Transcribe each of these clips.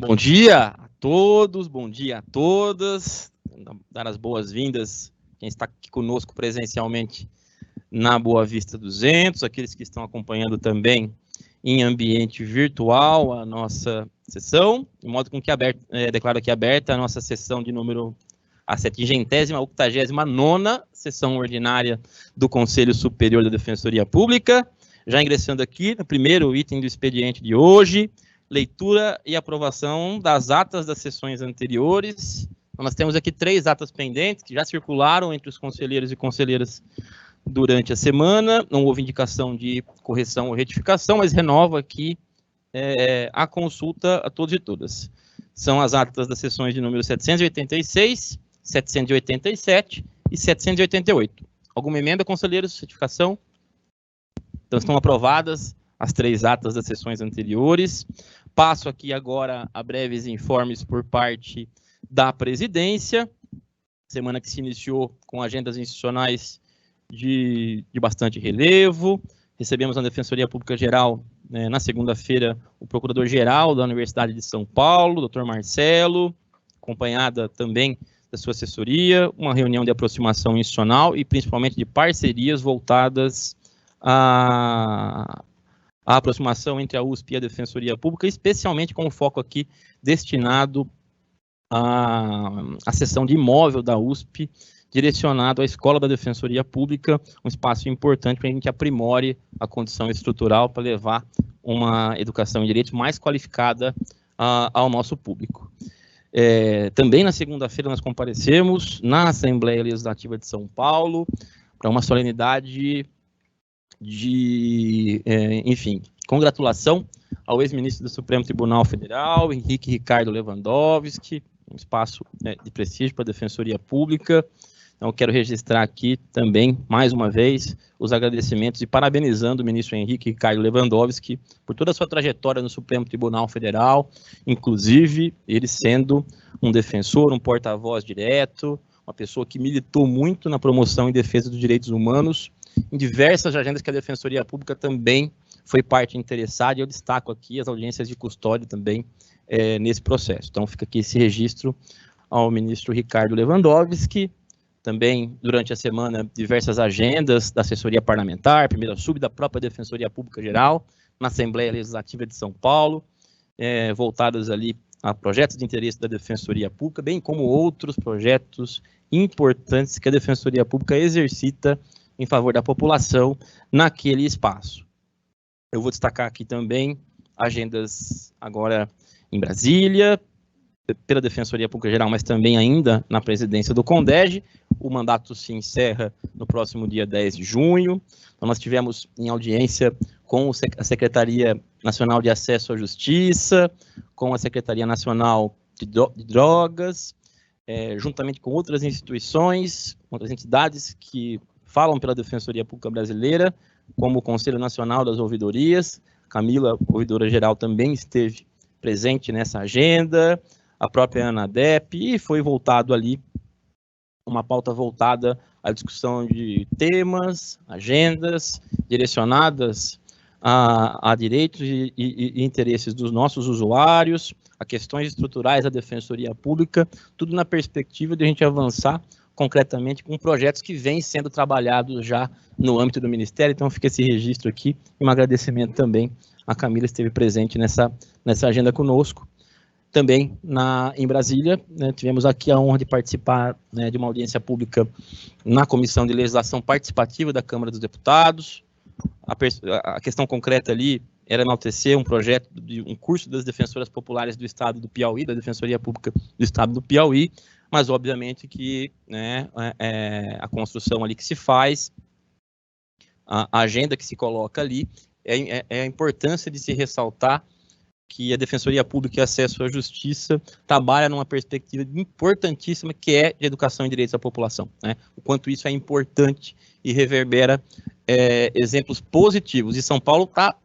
Bom dia a todos, bom dia a todas. Dar as boas-vindas quem está aqui conosco presencialmente na Boa Vista 200, aqueles que estão acompanhando também em ambiente virtual a nossa sessão, de modo com que declaro aqui aberta a nossa sessão de número a 789ª sessão ordinária do Conselho Superior da Defensoria Pública. Já ingressando aqui no primeiro item do expediente de hoje, leitura e aprovação das atas das sessões anteriores. Então, nós temos aqui 3 atas pendentes que já circularam entre os conselheiros e conselheiras durante a semana. Não houve indicação de correção ou retificação, mas renovo aqui a consulta a todos e todas. São as atas das sessões de número 786, 787 e 788. Alguma emenda, conselheiros? Retificação? Então, estão aprovadas as 3 atas das sessões anteriores. Passo aqui agora a breves informes por parte da presidência. Semana que se iniciou com agendas institucionais de bastante relevo. Recebemos na Defensoria Pública Geral, na segunda-feira, o Procurador-Geral da Universidade de São Paulo, Dr. Marcelo, acompanhada também da sua assessoria, uma reunião de aproximação institucional e principalmente de parcerias voltadas a aproximação entre a USP e a Defensoria Pública, especialmente com o foco aqui destinado à seção de imóvel da USP, direcionado à Escola da Defensoria Pública, um espaço importante para a gente aprimore a condição estrutural para levar uma educação em direitos mais qualificada ao nosso público. Também na segunda-feira nós comparecemos na Assembleia Legislativa de São Paulo para uma solenidade enfim, congratulação ao ex-ministro do Supremo Tribunal Federal, Henrique Ricardo Lewandowski, um espaço de prestígio para a Defensoria Pública. Então, eu quero registrar aqui também, mais uma vez, os agradecimentos e parabenizando o ministro Henrique Ricardo Lewandowski por toda a sua trajetória no Supremo Tribunal Federal, inclusive ele sendo um defensor, um porta-voz direto, uma pessoa que militou muito na promoção e defesa dos direitos humanos, em diversas agendas que a Defensoria Pública também foi parte interessada, e eu destaco aqui as audiências de custódia também nesse processo. Então, fica aqui esse registro ao ministro Ricardo Lewandowski. Também, durante a semana, diversas agendas da assessoria parlamentar, primeira sub da própria Defensoria Pública Geral, na Assembleia Legislativa de São Paulo, voltadas ali a projetos de interesse da Defensoria Pública, bem como outros projetos importantes que a Defensoria Pública exercita em favor da população naquele espaço. Eu vou destacar aqui também agendas agora em Brasília, pela Defensoria Pública Geral, mas também ainda na presidência do CONDEG. O mandato se encerra no próximo dia 10 de junho. Então, nós tivemos em audiência com a Secretaria Nacional de Acesso à Justiça, com a Secretaria Nacional de Drogas, juntamente com outras instituições, outras entidades que falam pela Defensoria Pública Brasileira, como o Conselho Nacional das Ouvidorias. Camila, ouvidora-geral, também esteve presente nessa agenda, a própria ANADEP, e foi voltado ali, uma pauta voltada à discussão de temas, agendas, direcionadas a direitos e interesses dos nossos usuários, a questões estruturais da Defensoria Pública, tudo na perspectiva de a gente avançar concretamente com projetos que vêm sendo trabalhados já no âmbito do Ministério. Então, fica esse registro aqui e um agradecimento também. A Camila esteve presente nessa agenda conosco. Também em Brasília, tivemos aqui a honra de participar de uma audiência pública na Comissão de Legislação Participativa da Câmara dos Deputados. A questão concreta ali era enaltecer um projeto de um curso das defensoras populares do Estado do Piauí, da Defensoria Pública do Estado do Piauí, mas obviamente que a construção ali que se faz, a agenda que se coloca ali, é a importância de se ressaltar que a Defensoria Pública e Acesso à Justiça trabalha numa perspectiva importantíssima, que é de educação e direitos da população, o quanto isso é importante e reverbera exemplos positivos. E São Paulo está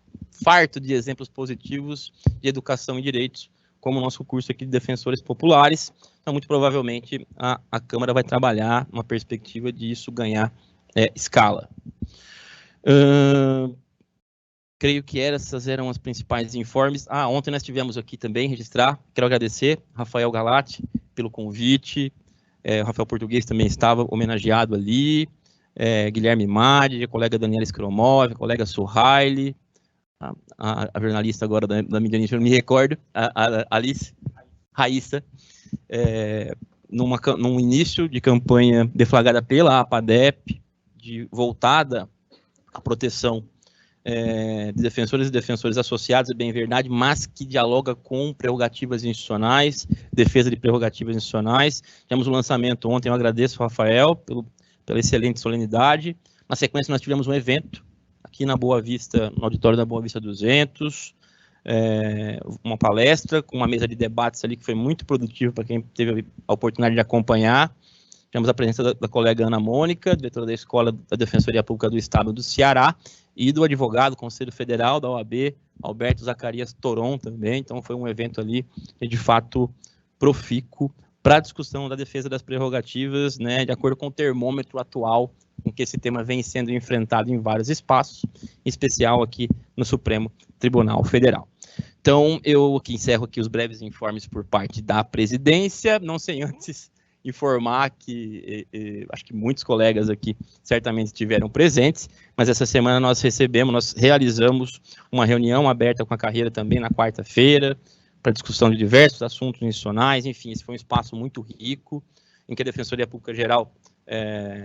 farto de exemplos positivos de educação e direitos, como o nosso curso aqui de defensores populares. Então, muito provavelmente, a Câmara vai trabalhar uma perspectiva de isso ganhar escala. creio que essas eram as principais informes. Ontem nós tivemos aqui também, registrar, quero agradecer Rafael Galati pelo convite, o Rafael Português também estava homenageado ali, Guilherme Madi, a colega Daniela Skromov, a colega Suhaili, a jornalista agora da mídia, eu não me recordo, a Alice Raíssa, num início de campanha deflagrada pela APADEP, voltada à proteção de defensores e defensores associados, é bem verdade, mas que dialoga com prerrogativas institucionais, defesa de prerrogativas institucionais. Tivemos o lançamento ontem, eu agradeço ao Rafael pela excelente solenidade. Na sequência, nós tivemos um evento aqui na Boa Vista, no auditório da Boa Vista 200, uma palestra com uma mesa de debates ali que foi muito produtiva para quem teve a oportunidade de acompanhar. Tivemos a presença da colega Ana Mônica, diretora da Escola da Defensoria Pública do Estado do Ceará, e do advogado, Conselho Federal da OAB, Alberto Zacarias Toron também. Então foi um evento ali, de fato, profícuo para a discussão da defesa das prerrogativas, né, de acordo com o termômetro atual em que esse tema vem sendo enfrentado em vários espaços, em especial aqui no Supremo Tribunal Federal. Então, eu aqui encerro aqui os breves informes por parte da presidência, não sem antes informar que acho que muitos colegas aqui certamente estiveram presentes, mas essa semana nós realizamos uma reunião aberta com a carreira também na quarta-feira, para discussão de diversos assuntos institucionais. Enfim, esse foi um espaço muito rico, em que a Defensoria Pública Geral,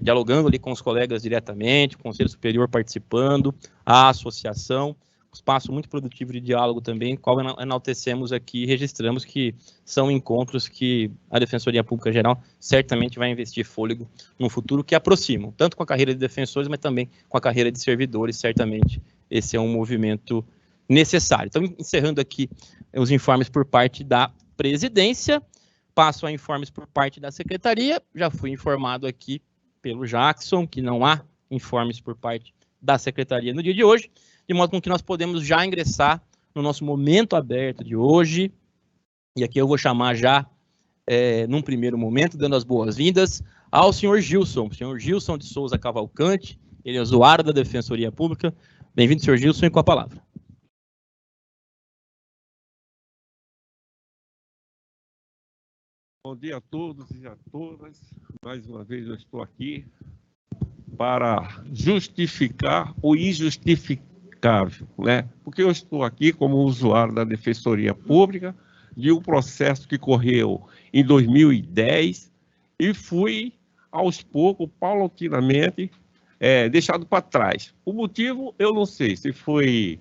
dialogando ali com os colegas diretamente, o Conselho Superior participando, a associação, um espaço muito produtivo de diálogo também, qual enaltecemos aqui e registramos que são encontros que a Defensoria Pública Geral certamente vai investir fôlego no futuro, que aproximam, tanto com a carreira de defensores, mas também com a carreira de servidores. Certamente esse é um movimento necessário. Então, encerrando aqui os informes por parte da presidência, passo a informes por parte da secretaria. Já fui informado aqui pelo Jackson que não há informes por parte da secretaria no dia de hoje, de modo com que nós podemos já ingressar no nosso momento aberto de hoje. E aqui eu vou chamar já, num primeiro momento, dando as boas-vindas ao senhor Gilson de Souza Cavalcante, ele é usuário da Defensoria Pública. Bem-vindo, senhor Gilson, e com a palavra. Bom dia a todos e a todas. Mais uma vez eu estou aqui para justificar o injustificável, né? Porque eu estou aqui como usuário da Defensoria Pública de um processo que correu em 2010 e fui, aos poucos, paulatinamente, deixado para trás. O motivo, eu não sei se foi...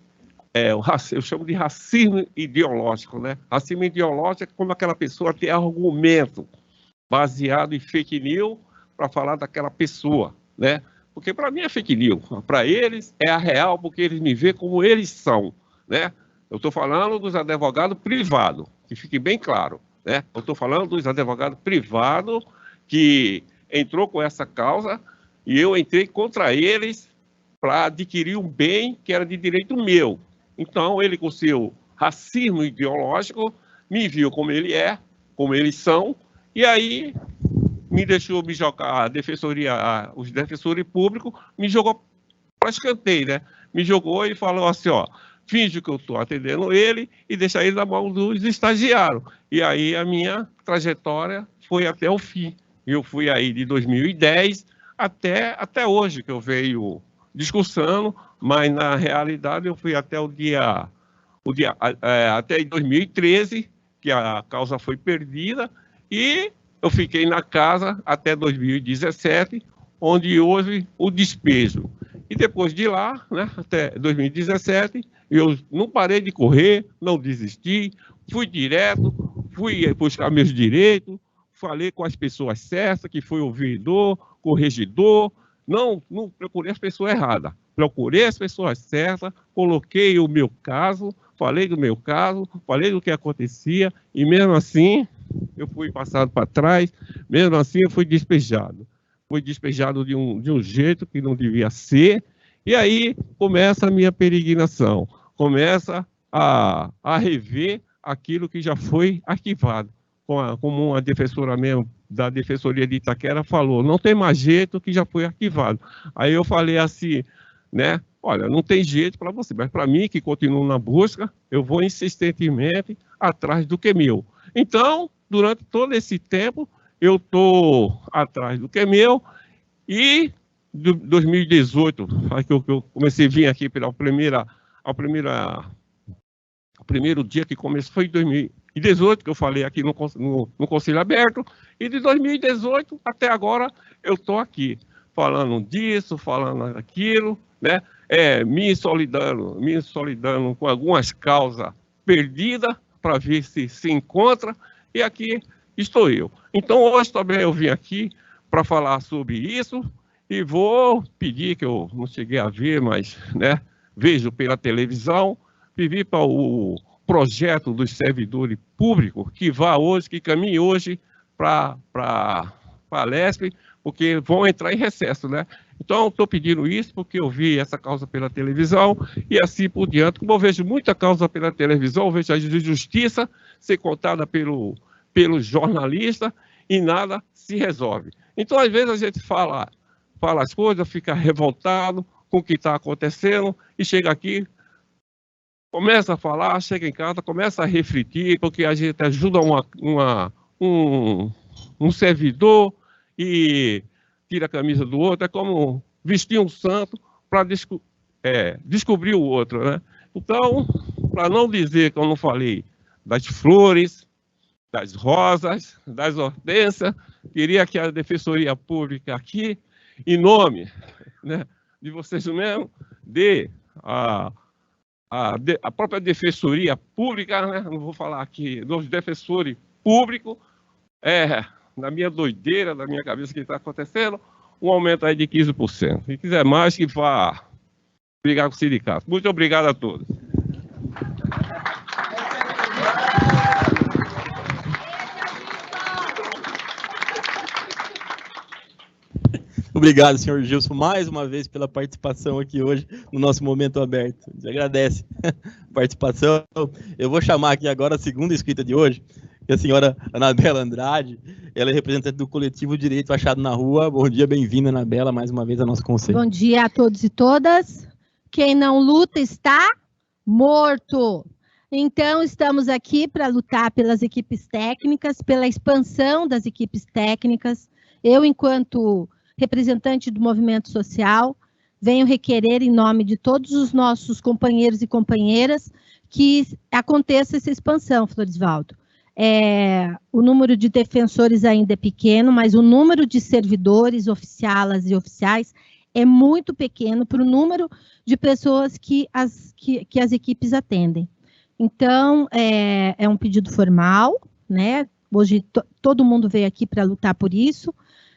eu chamo de racismo ideológico, né? Racismo ideológico é quando aquela pessoa tem argumento baseado em fake news para falar daquela pessoa, né? Porque para mim é fake news, para eles é a real, porque eles me veem como eles são, né? Eu estou falando dos advogados privados, que fique bem claro, né? Eu estou falando dos advogados privados que entrou com essa causa e eu entrei contra eles para adquirir um bem que era de direito meu. Então, ele, com seu racismo ideológico, me viu como ele é, como eles são, e aí me deixou me jogar os defensores públicos, me jogou para escanteio, né? Me jogou e falou assim, ó, finge que eu estou atendendo ele e deixa ele na mão dos estagiários. E aí a minha trajetória foi até o fim. Eu fui aí de 2010 até hoje, que eu venho discussando, mas na realidade eu fui até até 2013, que a causa foi perdida, e eu fiquei na casa até 2017, onde houve o despejo. E depois de lá, né, até 2017, eu não parei de correr, não desisti, fui direto, fui buscar meus direitos, falei com as pessoas certas, que foi ouvidor, corregedor, não procurei as pessoas erradas, procurei as pessoas certas, coloquei o meu caso, falei do meu caso, falei do que acontecia, e mesmo assim eu fui passado para trás, mesmo assim eu fui despejado. Fui despejado de um jeito que não devia ser, e aí começa a minha peregrinação, começa a rever aquilo que já foi arquivado. Como uma defensora mesmo da Defensoria de Itaquera falou, não tem mais jeito, que já foi arquivado. Aí eu falei assim, né, olha, não tem jeito para você, mas para mim, que continuo na busca, eu vou insistentemente atrás do que é meu. Então, durante todo esse tempo, eu estou atrás do que é meu, e em 2018, que eu comecei a vir aqui pela o primeiro dia que começou foi em 2018, que eu falei aqui no Conselho Aberto, e de 2018 até agora eu estou aqui, falando disso, falando daquilo, né? Me solidando com algumas causas perdidas, para ver se encontra, e aqui estou eu. Então, hoje também eu vim aqui para falar sobre isso, e vou pedir, que eu não cheguei a ver, mas, né, vejo pela televisão, pedir para o projeto dos servidores públicos que caminhe hoje para a LESP, porque vão entrar em recesso, né? Então, estou pedindo isso porque eu vi essa causa pela televisão e assim por diante. Como eu vejo muita causa pela televisão, eu vejo a justiça ser contada pelo jornalista e nada se resolve. Então, às vezes, a gente fala as coisas, fica revoltado com o que está acontecendo e chega aqui, começa a falar, chega em casa, começa a refletir, porque a gente ajuda um servidor e tira a camisa do outro, é como vestir um santo para descobrir o outro, né? Então, para não dizer que eu não falei das flores, das rosas, das hortênsias, queria que a Defensoria Pública aqui, em nome, né, de vocês mesmos, dê a própria Defensoria Pública, né, não vou falar aqui, dos defensores públicos, na minha doideira, na minha cabeça que está acontecendo, um aumento aí de 15%. Se quiser mais, que vá brigar com o sindicato. Muito obrigado a todos. Obrigado, senhor Gilson, mais uma vez pela participação aqui hoje no nosso Momento Aberto. A gente agradece a participação. Eu vou chamar aqui agora a segunda inscrita de hoje, que é a senhora Anabela Andrade. Ela é representante do coletivo Direito Achado na Rua. Bom dia, bem-vinda, Anabela, mais uma vez ao nosso conselho. Bom dia a todos e todas. Quem não luta está morto. Então, estamos aqui para lutar pelas equipes técnicas, pela expansão das equipes técnicas. Eu, enquanto representante do movimento social, venho requerer em nome de todos os nossos companheiros e companheiras que aconteça essa expansão, Florisvaldo. O número de defensores ainda é pequeno, mas o número de servidores, oficialas e oficiais é muito pequeno para o número de pessoas que as equipes atendem. Então, é um pedido formal, né? Hoje todo mundo veio aqui para lutar por isso.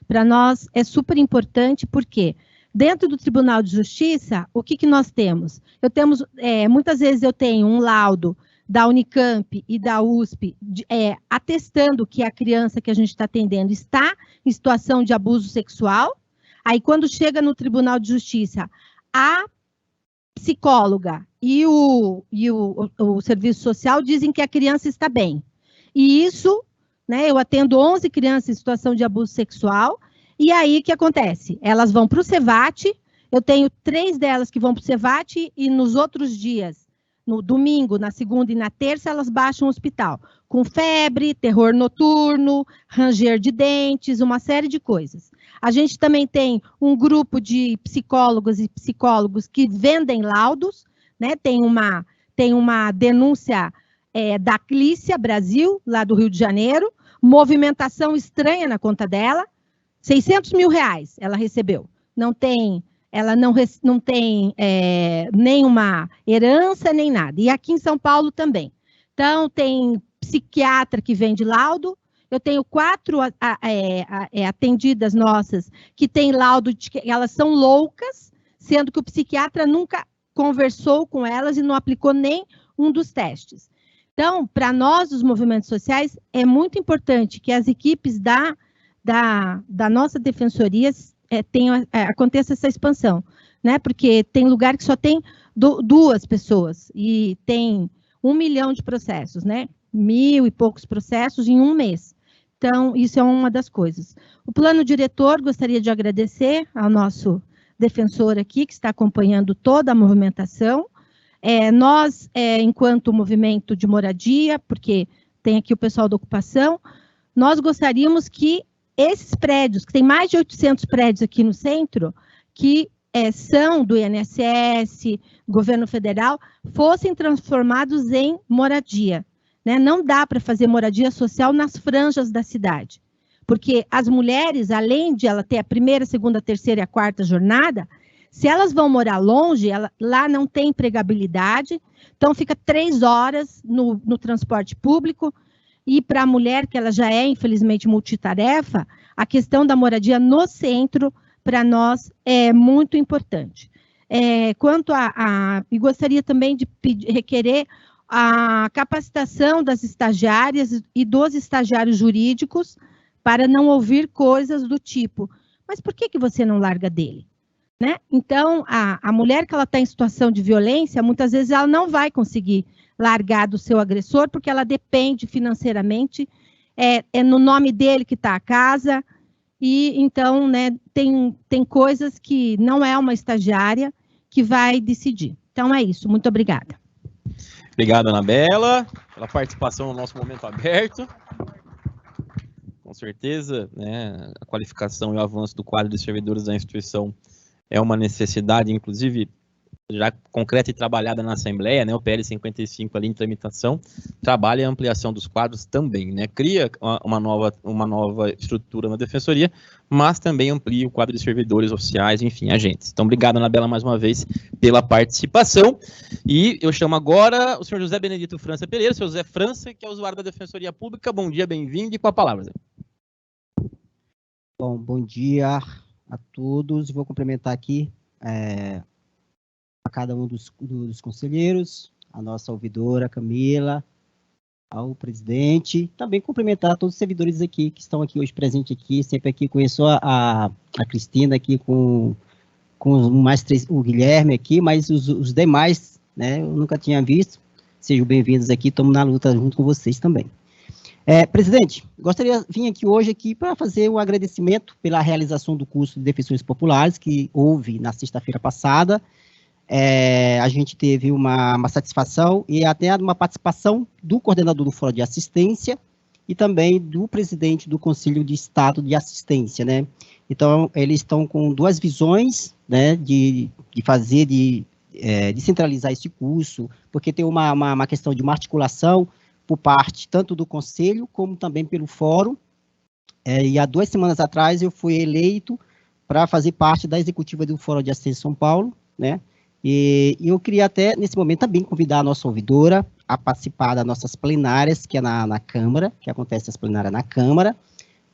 Para nós é super importante, porque dentro do Tribunal de Justiça, o que nós temos? Muitas vezes eu tenho um laudo da Unicamp e da USP atestando que a criança que a gente está atendendo está em situação de abuso sexual. Aí, quando chega no Tribunal de Justiça, a psicóloga e o serviço social dizem que a criança está bem. E isso, né, eu atendo 11 crianças em situação de abuso sexual, e aí o que acontece? Elas vão para o CEVAT, eu tenho 3 delas que vão para o CEVAT, e nos outros dias, no domingo, na segunda e na terça, elas baixam o hospital, com febre, terror noturno, ranger de dentes, uma série de coisas. A gente também tem um grupo de psicólogas e psicólogos que vendem laudos, né? Tem uma denúncia da Clícia Brasil, lá do Rio de Janeiro, movimentação estranha na conta dela, R$600 mil ela recebeu. Ela não tem nenhuma herança, nem nada. E aqui em São Paulo também. Então, tem psiquiatra que vende laudo. Eu tenho 4 atendidas nossas que têm laudo de que elas são loucas, sendo que o psiquiatra nunca conversou com elas e não aplicou nem um dos testes. Então, para nós, os movimentos sociais, é muito importante que as equipes da nossa defensoria aconteça essa expansão, né? Porque tem lugar que só tem 2 pessoas e tem 1 milhão de processos, né? 1.000 e poucos processos em um mês. Então, isso é uma das coisas. O plano diretor, gostaria de agradecer ao nosso defensor aqui, que está acompanhando toda a movimentação. Nós, enquanto movimento de moradia, porque tem aqui o pessoal da ocupação, nós gostaríamos que esses prédios, que tem mais de 800 prédios aqui no centro, que são do INSS, governo federal, fossem transformados em moradia, né? Não dá para fazer moradia social nas franjas da cidade, porque as mulheres, além de ela ter a primeira, segunda, terceira e a quarta jornada, se elas vão morar longe, lá não tem empregabilidade, então fica 3 horas no transporte público, e para a mulher, que ela já é, infelizmente, multitarefa, a questão da moradia no centro, para nós, é muito importante. E gostaria também de requerer a capacitação das estagiárias e dos estagiários jurídicos para não ouvir coisas do tipo, mas por que você não larga dele? Né? Então, a mulher que ela está em situação de violência, muitas vezes ela não vai conseguir largar do seu agressor, porque ela depende financeiramente, é no nome dele que está a casa, e então, né, tem coisas que não é uma estagiária que vai decidir. Então, é isso. Muito obrigada. Obrigado, Anabela, pela participação no nosso momento aberto. Com certeza, né, a qualificação e o avanço do quadro de servidores da instituição é uma necessidade, inclusive, já concreta e trabalhada na Assembleia, né, o PL 55 ali em tramitação, trabalha a ampliação dos quadros também, né, cria uma nova estrutura na Defensoria, mas também amplia o quadro de servidores oficiais, enfim, agentes. Então, obrigado, Anabela, mais uma vez, pela participação, e eu chamo agora o senhor José Benedito França Pereira, o senhor José França, que é usuário da Defensoria Pública. Bom dia, bem-vindo, e com a palavra, Zé. Bom dia a todos, vou cumprimentar aqui a cada um dos conselheiros, a nossa ouvidora Camila, ao presidente, também cumprimentar todos os servidores aqui, que estão aqui hoje presentes aqui, sempre aqui, conheço a Cristina aqui com mais 3, o Guilherme aqui, mas os demais, né, eu nunca tinha visto, sejam bem-vindos aqui, estamos na luta junto com vocês também. Presidente, gostaria de vir aqui hoje para fazer um agradecimento pela realização do curso de Defensores Populares, que houve na sexta-feira passada. A gente teve uma satisfação e até uma participação do coordenador do Fórum de Assistência e também do presidente do Conselho de Estado de Assistência, né? Então, eles estão com 2 visões, né, de centralizar esse curso, porque tem uma questão de uma articulação por parte tanto do Conselho como também pelo Fórum, e há 2 semanas atrás eu fui eleito para fazer parte da executiva do Fórum de Assistência São Paulo, né, e eu queria até, nesse momento, também convidar a nossa ouvidora a participar das nossas plenárias, que é na Câmara, que acontece as plenárias na Câmara,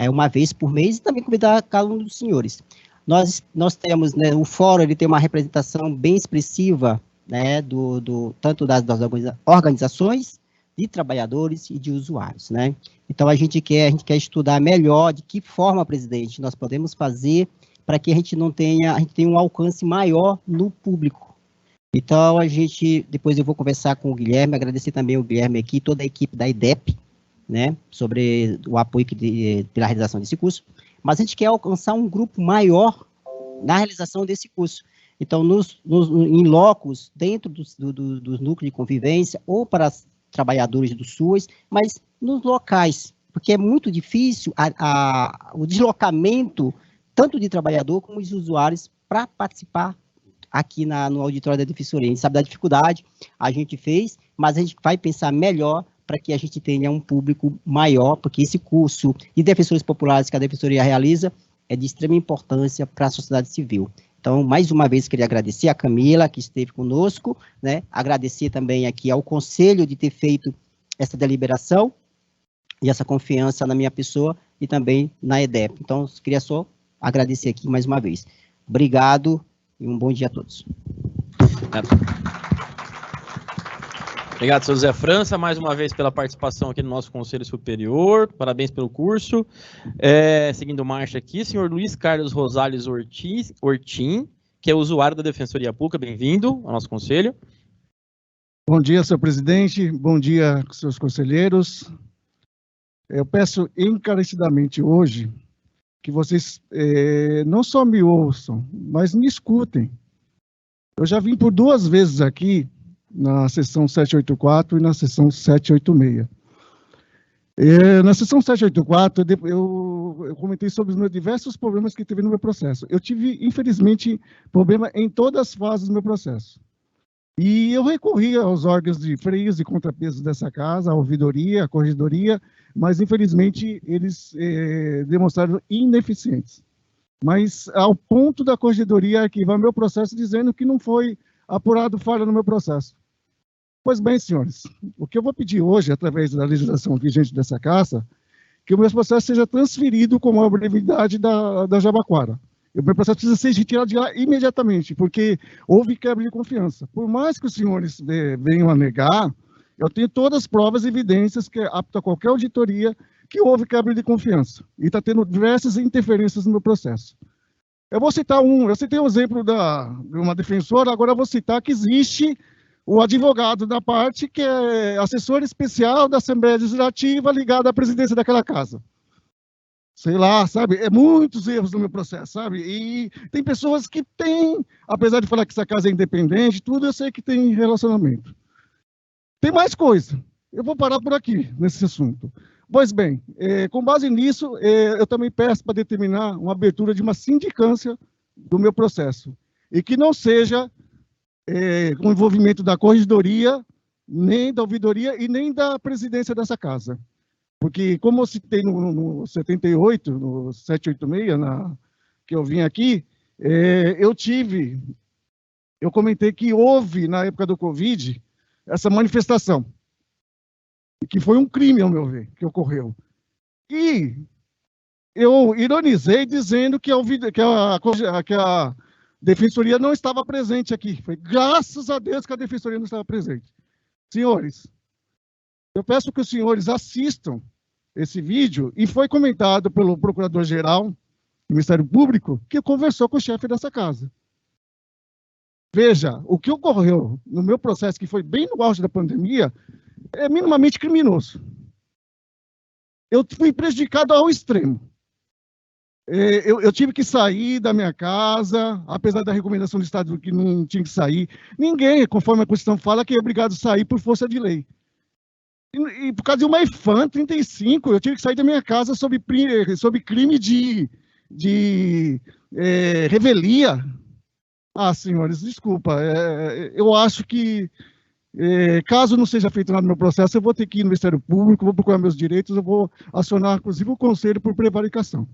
uma vez por mês, e também convidar cada um dos senhores. Nós temos, né, o Fórum, ele tem uma representação bem expressiva, né, tanto das organizações, de trabalhadores e de usuários, né? Então, a gente quer estudar melhor de que forma, presidente, nós podemos fazer para que a gente tenha um alcance maior no público. Então, depois eu vou conversar com o Guilherme, agradecer também o Guilherme aqui, toda a equipe da IDEP, né, sobre o apoio pela realização desse curso, mas a gente quer alcançar um grupo maior na realização desse curso. Então, em locos, dentro dos núcleos de convivência, ou para trabalhadores do SUS, mas nos locais, porque é muito difícil o deslocamento, tanto de trabalhador como de usuários, para participar aqui no auditório da Defensoria. A gente sabe da dificuldade, a gente fez, mas a gente vai pensar melhor para que a gente tenha um público maior, porque esse curso de defensores populares que a Defensoria realiza é de extrema importância para a sociedade civil. Então, mais uma vez, queria agradecer a Camila, que esteve conosco, né? Agradecer também aqui ao Conselho de ter feito essa deliberação e essa confiança na minha pessoa e também na EDEP. Então, queria só agradecer aqui mais uma vez. Obrigado e um bom dia a todos. Obrigado, seu José França, mais uma vez pela participação aqui no nosso Conselho Superior. Parabéns pelo curso. Seguindo marcha aqui, senhor Luiz Carlos Rosales Ortim, que é usuário da Defensoria Pública. Bem-vindo ao nosso Conselho. Bom dia, senhor presidente. Bom dia, seus conselheiros. Eu peço encarecidamente hoje que vocês não só me ouçam, mas me escutem. Eu já vim por 2 vezes aqui, na sessão 784 e na sessão 786. Na sessão 784, eu comentei sobre os meus diversos problemas que teve no meu processo. Eu tive, infelizmente, problema em todas as fases do meu processo. E eu recorri aos órgãos de freios e contrapesos dessa casa, a ouvidoria, a corregedoria, mas, infelizmente, eles demonstraram ineficientes. Mas, ao ponto da corregedoria arquivar meu processo, dizendo que não foi apurado falha no meu processo. Pois bem, senhores, o que eu vou pedir hoje, através da legislação vigente dessa casa, que o meu processo seja transferido com a brevidade da Jabaquara. O meu processo precisa ser retirado de lá imediatamente, porque houve quebra de confiança. Por mais que os senhores venham a negar, eu tenho todas as provas e evidências que é apto a qualquer auditoria que houve quebra de confiança. E está tendo diversas interferências no meu processo. Eu citei um exemplo de uma defensora, agora eu vou citar que existe o advogado da parte que é assessor especial da Assembleia Legislativa ligado à presidência daquela casa. Sei lá, sabe? Muitos erros no meu processo, sabe? E tem pessoas que têm, apesar de falar que essa casa é independente, tudo eu sei que tem relacionamento. Tem mais coisa. Eu vou parar por aqui, nesse assunto. Pois bem, com base nisso, eu também peço para determinar uma abertura de uma sindicância do meu processo. E que não seja com envolvimento da corregedoria, nem da ouvidoria e nem da presidência dessa casa. Porque, como eu citei no 78, no 786, que eu vim aqui, eu comentei que houve, na época do Covid, essa manifestação, que foi um crime, ao meu ver, que ocorreu. E eu ironizei dizendo que a Defensoria não estava presente aqui. Foi graças a Deus que a Defensoria não estava presente. Senhores, eu peço que os senhores assistam esse vídeo, e foi comentado pelo Procurador-Geral do Ministério Público, que conversou com o chefe dessa casa. Veja, o que ocorreu no meu processo, que foi bem no auge da pandemia, é minimamente criminoso. Eu fui prejudicado ao extremo. Eu tive que sair da minha casa, apesar da recomendação do Estado que não tinha que sair. Ninguém, conforme a Constituição fala, que é obrigado a sair por força de lei. E por causa de uma IFAM 35, eu tive que sair da minha casa sob crime de revelia. Ah, senhores, desculpa. Eu acho que, caso não seja feito nada no meu processo, eu vou ter que ir no Ministério Público, vou procurar meus direitos, eu vou acionar, inclusive, o Conselho por prevaricação.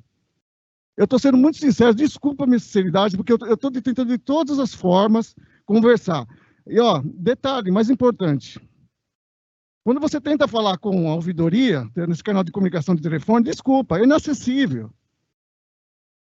Eu estou sendo muito sincero, desculpa a minha sinceridade, porque eu estou tentando de todas as formas conversar. E, detalhe mais importante. Quando você tenta falar com a ouvidoria, nesse canal de comunicação de telefone, desculpa, é inacessível.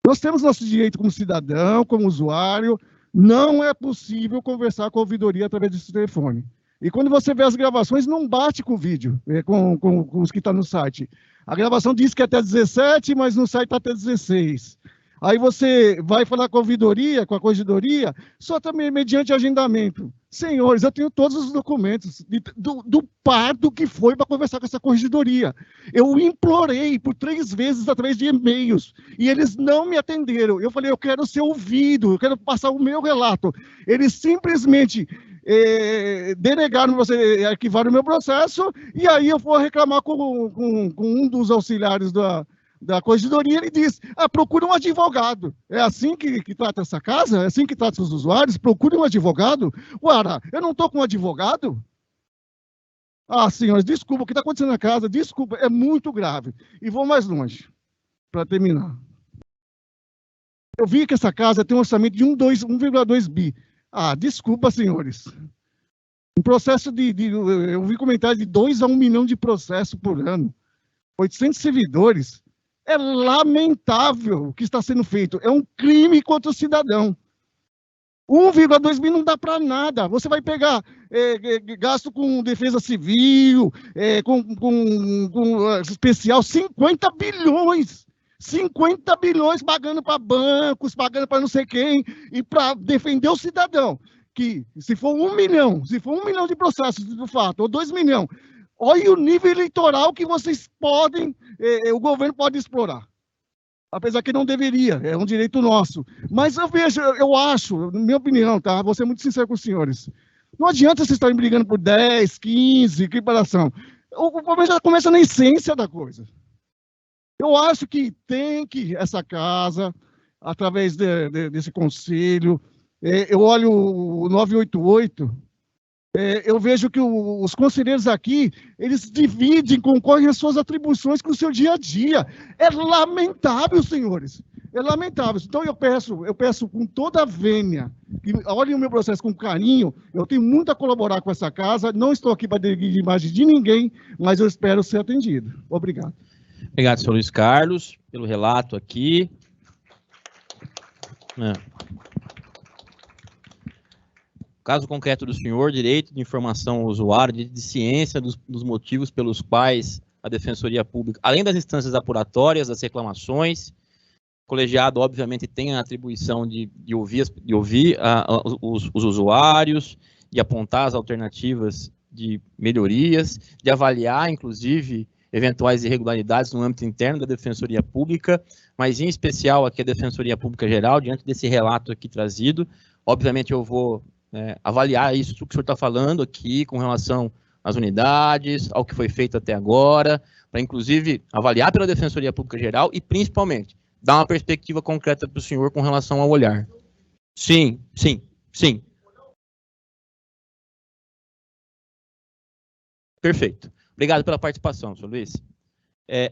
Nós temos nosso direito como cidadão, como usuário, não é possível conversar com a ouvidoria através desse telefone. E quando você vê as gravações, não bate com o vídeo, com os que estão no site. A gravação diz que é até 17, mas no site está até 16. Aí você vai falar com a ouvidoria, com a corregedoria, só também mediante agendamento. Senhores, eu tenho todos os documentos do pardo que foi para conversar com essa corregedoria. Eu implorei por 3 vezes através de e-mails, e eles não me atenderam. Eu falei, eu quero ser ouvido, eu quero passar o meu relato. Eles simplesmente denegaram você arquivar o meu processo, e aí eu vou reclamar com um dos auxiliares da corregedoria, ele diz, procura um advogado. É assim que trata essa casa? É assim que trata os usuários? Procure um advogado? Uara, eu não estou com um advogado? Ah, senhores, desculpa, o que está acontecendo na casa, desculpa, é muito grave. E vou mais longe, para terminar. Eu vi que essa casa tem um orçamento de 1,2 bi. Ah, desculpa, senhores. Um processo eu vi comentários de 2 a 1 milhão de processo por ano. 800 servidores. É lamentável o que está sendo feito. É um crime contra o cidadão. 1,2 bi não dá para nada. Você vai pegar gasto com defesa civil, com especial, 50 bilhões. 50 bilhões pagando para bancos, pagando para não sei quem, e para defender o cidadão. Que se for 1 milhão, se for 1 milhão de processos do fato, ou 2 milhões, olha o nível eleitoral que vocês podem, o governo pode explorar. Apesar que não deveria, é um direito nosso. Mas eu acho, na minha opinião, tá? Vou ser muito sincero com os senhores. Não adianta vocês estarem brigando por 10, 15, equiparação. O problema já começa na essência da coisa. Eu acho que tem que essa casa, através desse conselho, eu olho o 988, eu vejo que os conselheiros aqui, eles dividem, concorrem às suas atribuições com o seu dia a dia. É lamentável, senhores. É lamentável. Então, eu peço com toda a vênia, que olhem o meu processo com carinho. Eu tenho muito a colaborar com essa casa. Não estou aqui para dividir imagem de ninguém, mas eu espero ser atendido. Obrigado. Obrigado, senhor Luiz Carlos, pelo relato aqui. Caso concreto do senhor, direito de informação ao usuário, de ciência dos motivos pelos quais a Defensoria Pública, além das instâncias apuratórias, das reclamações, o colegiado, obviamente, tem a atribuição de ouvir os usuários, de apontar as alternativas de melhorias, de avaliar, inclusive, eventuais irregularidades no âmbito interno da Defensoria Pública, mas, em especial, aqui a Defensoria Pública Geral, diante desse relato aqui trazido. Obviamente, eu vou avaliar isso que o senhor está falando aqui com relação às unidades, ao que foi feito até agora, para, inclusive, avaliar pela Defensoria Pública Geral e, principalmente, dar uma perspectiva concreta para o senhor com relação ao olhar. Sim, sim, sim. Perfeito. Obrigado pela participação, senhor Luiz.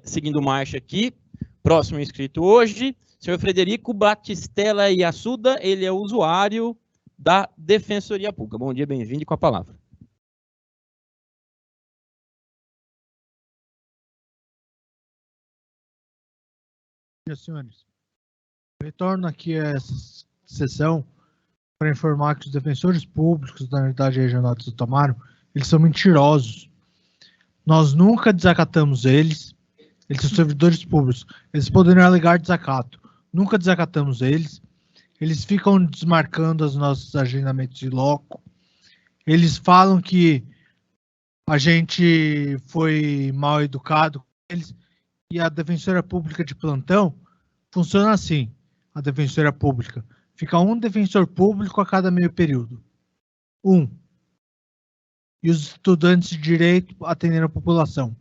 Seguindo marcha aqui, próximo inscrito hoje, senhor Frederico Batistella Iassuda, ele é usuário da Defensoria Pública. Bom dia, bem-vindo e com a palavra. Bom dia, senhores. Retorno aqui a essa sessão para informar que os defensores públicos da Unidade Regional de Santo Amaro, eles são mentirosos. Nós nunca desacatamos eles são servidores públicos, eles poderiam alegar desacato. Nunca desacatamos eles ficam desmarcando os nossos agendamentos de loco, eles falam que a gente foi mal educado com eles, e a Defensoria Pública de plantão funciona assim, a Defensoria Pública, fica um defensor público a cada meio período, e os estudantes de direito atendendo a população.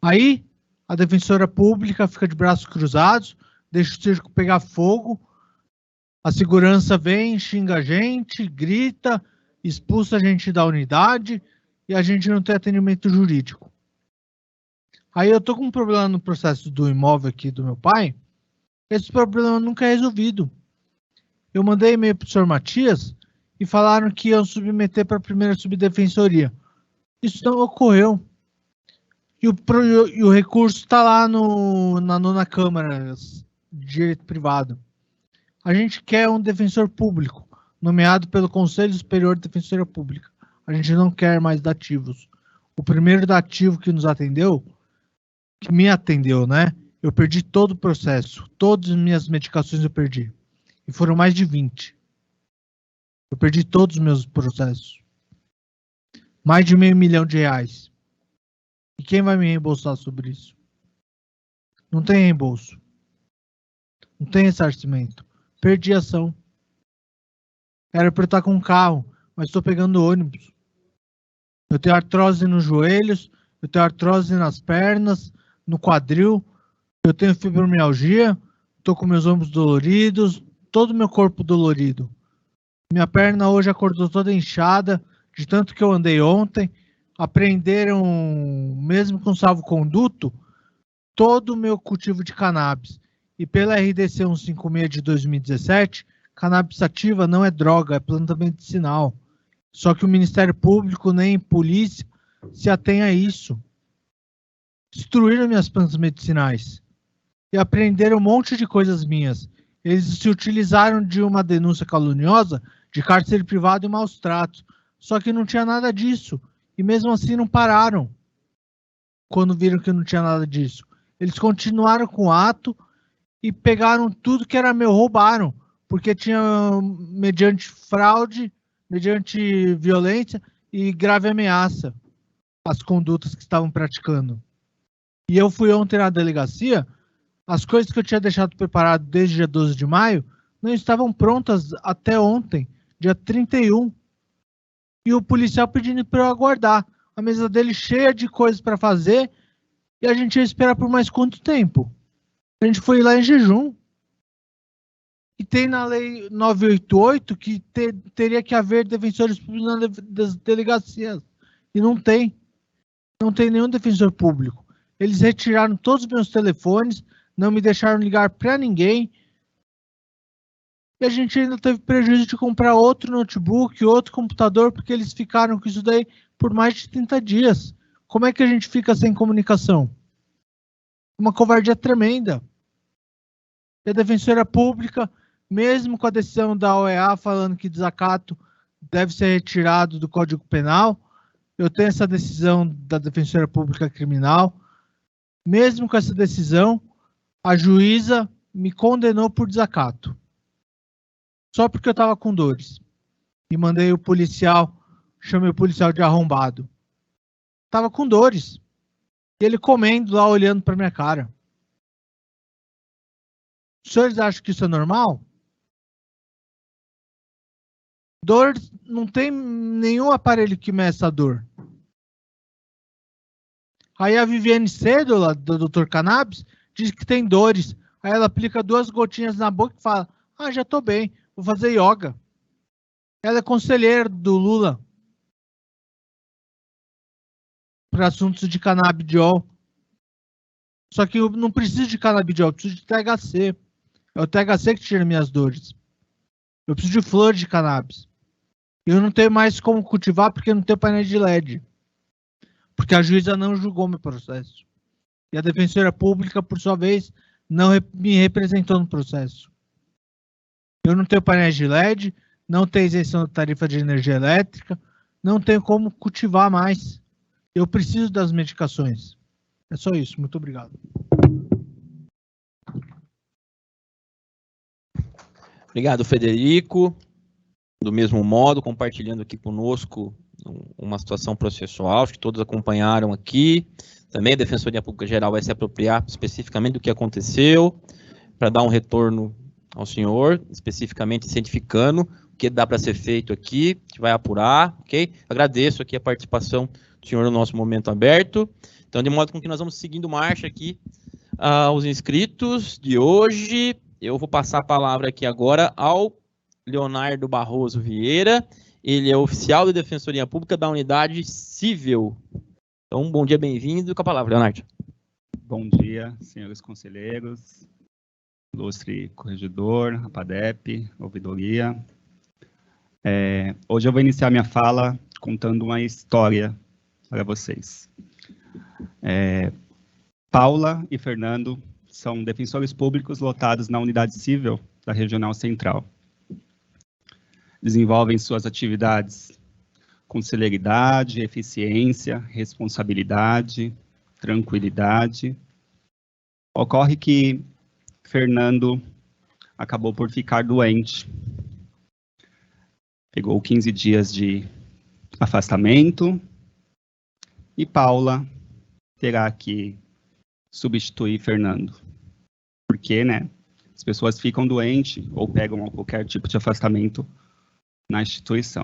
Aí, a Defensoria Pública fica de braços cruzados, deixa o circo pegar fogo, a segurança vem, xinga a gente, grita, expulsa a gente da unidade e a gente não tem atendimento jurídico. Aí eu tô com um problema no processo do imóvel aqui do meu pai, esse problema nunca é resolvido. Eu mandei e-mail para o senhor Matias e falaram que iam submeter para a primeira subdefensoria. Isso não ocorreu. E o recurso está lá na nona Câmara de Direito Privado. A gente quer um defensor público, nomeado pelo Conselho Superior de Defensoria Pública. A gente não quer mais dativos. O primeiro dativo que nos atendeu, que me atendeu, né? Eu perdi todo o processo. Todas as minhas medicações eu perdi. E foram mais de 20. Eu perdi todos os meus processos. Mais de R$500 mil. E quem vai me reembolsar sobre isso? Não tem reembolso. Não tem ressarcimento. Perdi a ação. Era para eu estar com um carro, mas estou pegando ônibus. Eu tenho artrose nos joelhos, eu tenho artrose nas pernas, no quadril, eu tenho fibromialgia, estou com meus ombros doloridos, todo o meu corpo dolorido. Minha perna hoje acordou toda inchada, de tanto que eu andei ontem. Apreenderam, mesmo com salvo-conduto, todo o meu cultivo de cannabis. E pela RDC 156 de 2017, cannabis sativa não é droga, é planta medicinal. Só que o Ministério Público nem polícia se atém a isso. Destruíram minhas plantas medicinais. E apreenderam um monte de coisas minhas. Eles se utilizaram de uma denúncia caluniosa de cárcere privado e maus tratos. Só que não tinha nada disso. E mesmo assim não pararam. Quando viram que não tinha nada disso. Eles continuaram com o ato e pegaram tudo que era meu, roubaram. Porque tinha mediante fraude, mediante violência e grave ameaça as condutas que estavam praticando. E eu fui ontem na delegacia As coisas que eu tinha deixado preparado desde dia 12 de maio não estavam prontas até ontem, dia 31. E o policial pedindo para eu aguardar. A mesa dele cheia de coisas para fazer e a gente ia esperar por mais quanto tempo? A gente foi lá em jejum. E tem na lei 988 que teria que haver defensores públicos nas delegacias. E não tem. Não tem nenhum defensor público. Eles retiraram todos os meus telefones, não me deixaram ligar para ninguém. E a gente ainda teve prejuízo de comprar outro notebook, outro computador, porque eles ficaram com isso daí por mais de 30 dias. Como é que a gente fica sem comunicação? Uma covardia tremenda. E a defensora pública, mesmo com a decisão da OEA falando que desacato deve ser retirado do Código Penal, eu tenho essa decisão da defensora pública criminal, mesmo com essa decisão, a juíza me condenou por desacato. Só porque eu estava com dores. E mandei o policial, chamei o policial de arrombado. Estava com dores. E ele comendo lá, olhando para minha cara. Os senhores acham que isso é normal? Dor, não tem nenhum aparelho que meça a dor. Aí a Viviane Cédula, do Dr. Cannabis, diz que tem dores. Aí ela aplica 2 gotinhas na boca e fala, ah, já tô bem, vou fazer yoga. Ela é conselheira do Lula para assuntos de canabidiol. Só que eu não preciso de canabidiol, eu preciso de THC. É o THC que tira minhas dores. Eu preciso de flor de cannabis. Eu não tenho mais como cultivar porque eu não tenho painel de LED. Porque a juíza não julgou meu processo. E a defensora pública, por sua vez, não me representou no processo. Eu não tenho painel de LED, não tenho isenção da tarifa de energia elétrica, não tenho como cultivar mais. Eu preciso das medicações. É só isso. Muito obrigado. Obrigado, Federico. Do mesmo modo, compartilhando aqui conosco uma situação processual, acho que todos acompanharam aqui. Também a Defensoria Pública Geral vai se apropriar especificamente do que aconteceu, para dar um retorno ao senhor, especificamente cientificando o que dá para ser feito aqui, que vai apurar, ok? Agradeço aqui a participação do senhor no nosso momento aberto. Então, de modo com que nós vamos seguindo marcha aqui aos inscritos de hoje. Eu vou passar a palavra aqui agora ao Leonardo Barroso Vieira. Ele é oficial da Defensoria Pública da Unidade Civil. Então, bom dia, bem-vindo. Com a palavra, Leonardo. Bom dia, senhores conselheiros, ilustre corregedor, APADEP, ouvidoria. Hoje eu vou iniciar minha fala contando uma história para vocês. Paula e Fernando são defensores públicos lotados na Unidade Civil da Regional Central. Desenvolvem suas atividades com celeridade, eficiência, responsabilidade, tranquilidade. Ocorre que Fernando acabou por ficar doente. Pegou 15 dias de afastamento e Paula terá que substituir Fernando. Porque, né, as pessoas ficam doentes ou pegam qualquer tipo de afastamento na instituição.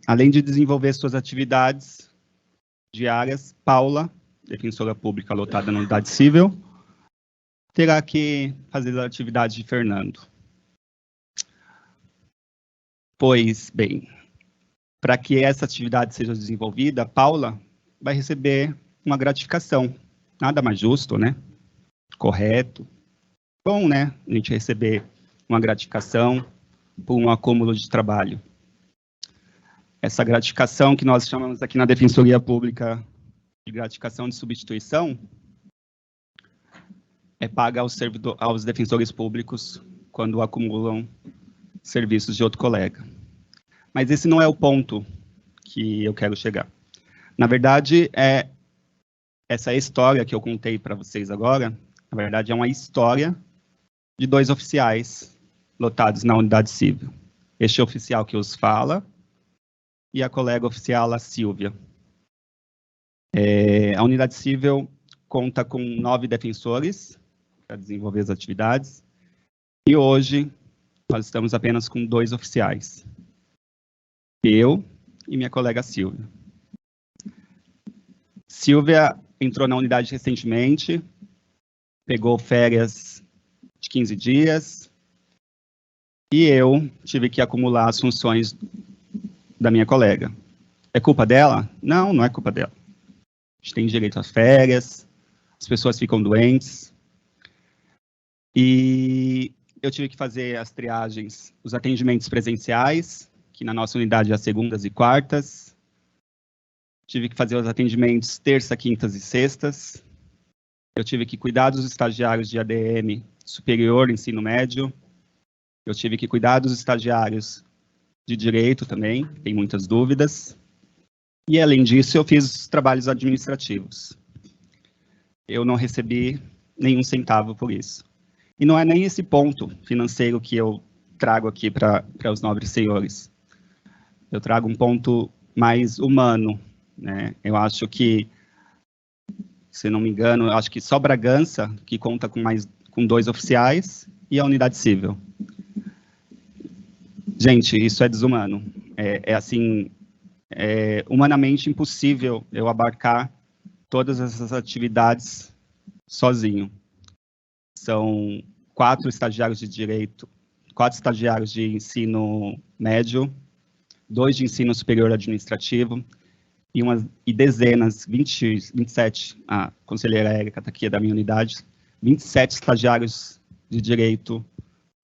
Além de desenvolver suas atividades diárias, Paula, defensora pública lotada na Unidade Civil, terá que fazer as atividades de Fernando. Pois bem, para que essa atividade seja desenvolvida, Paula vai receber uma gratificação. Nada mais justo, né? Correto. Bom, né? A gente receber uma gratificação por um acúmulo de trabalho. Essa gratificação que nós chamamos aqui na Defensoria Pública de gratificação de substituição é paga aos defensores públicos quando acumulam serviços de outro colega. Mas esse não é o ponto que eu quero chegar. Na verdade, essa história que eu contei para vocês agora, na verdade, é uma história de 2 oficiais lotados na Unidade Civil. Este oficial que os fala e a colega oficial, a Silvia. A Unidade Civil conta com 9 defensores para desenvolver as atividades, e hoje nós estamos apenas com 2 oficiais, eu e minha colega Silvia. Silvia entrou na unidade recentemente, pegou férias de 15 dias, e eu tive que acumular as funções da minha colega. É culpa dela? Não, não é culpa dela. A gente tem direito às férias, as pessoas ficam doentes, e eu tive que fazer as triagens, os atendimentos presenciais, que na nossa unidade é às segundas e quartas. Tive que fazer os atendimentos terça, quintas e sextas. Eu tive que cuidar dos estagiários de ADM superior, ensino médio. Eu tive que cuidar dos estagiários de direito também, tem muitas dúvidas. E, além disso, eu fiz os trabalhos administrativos. Eu não recebi nenhum centavo por isso. E não é nem esse ponto financeiro que eu trago aqui para os nobres senhores. Eu trago um ponto mais humano, né? Eu acho que, se não me engano, eu acho que só Bragança, que conta com 2 oficiais, e a unidade civil. Gente, isso é desumano. É humanamente impossível eu abarcar todas essas atividades sozinho. São 4 estagiários de direito, 4 estagiários de ensino médio, 2 de ensino superior administrativo e dezenas, 27, a conselheira Érica está aqui da minha unidade, 27 estagiários de direito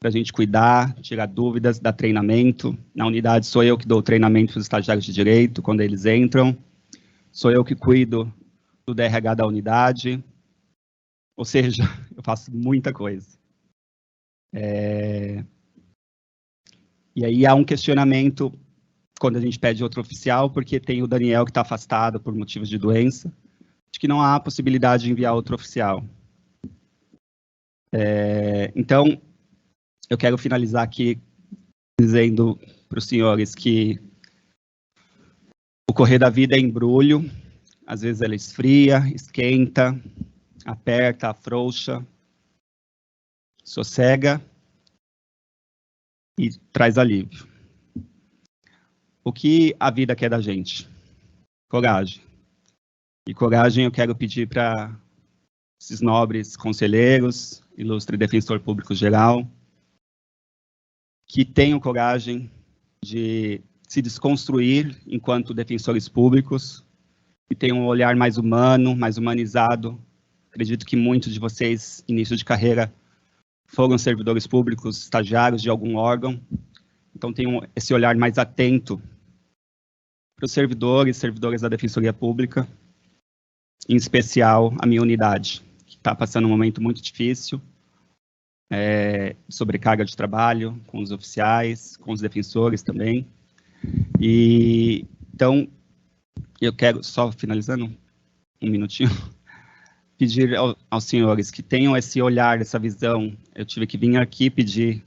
para a gente cuidar, tirar dúvidas, dar treinamento. Na unidade sou eu que dou treinamento para os estagiários de direito quando eles entram, sou eu que cuido do DRH da unidade, ou seja, eu faço muita coisa. E aí há um questionamento quando a gente pede outro oficial, porque tem o Daniel que está afastado por motivos de doença, de que não há possibilidade de enviar outro oficial. Então, eu quero finalizar aqui dizendo para os senhores que o correr da vida é embrulho, às vezes ela esfria, esquenta, aperta, afrouxa, sossega e traz alívio. O que a vida quer da gente? Coragem. E coragem eu quero pedir para esses nobres conselheiros, ilustre defensor público geral, que tenham coragem de se desconstruir enquanto defensores públicos, que tenham um olhar mais humano, mais humanizado. Acredito que muitos de vocês, início de carreira, foram servidores públicos, estagiários de algum órgão, então tenham esse olhar mais atento para os servidores da Defensoria Pública, em especial a minha unidade, que está passando um momento muito difícil, sobrecarga de trabalho com os oficiais, com os defensores também. E então, eu quero, só finalizando, um minutinho, pedir aos senhores que tenham esse olhar, essa visão. Eu tive que vir aqui pedir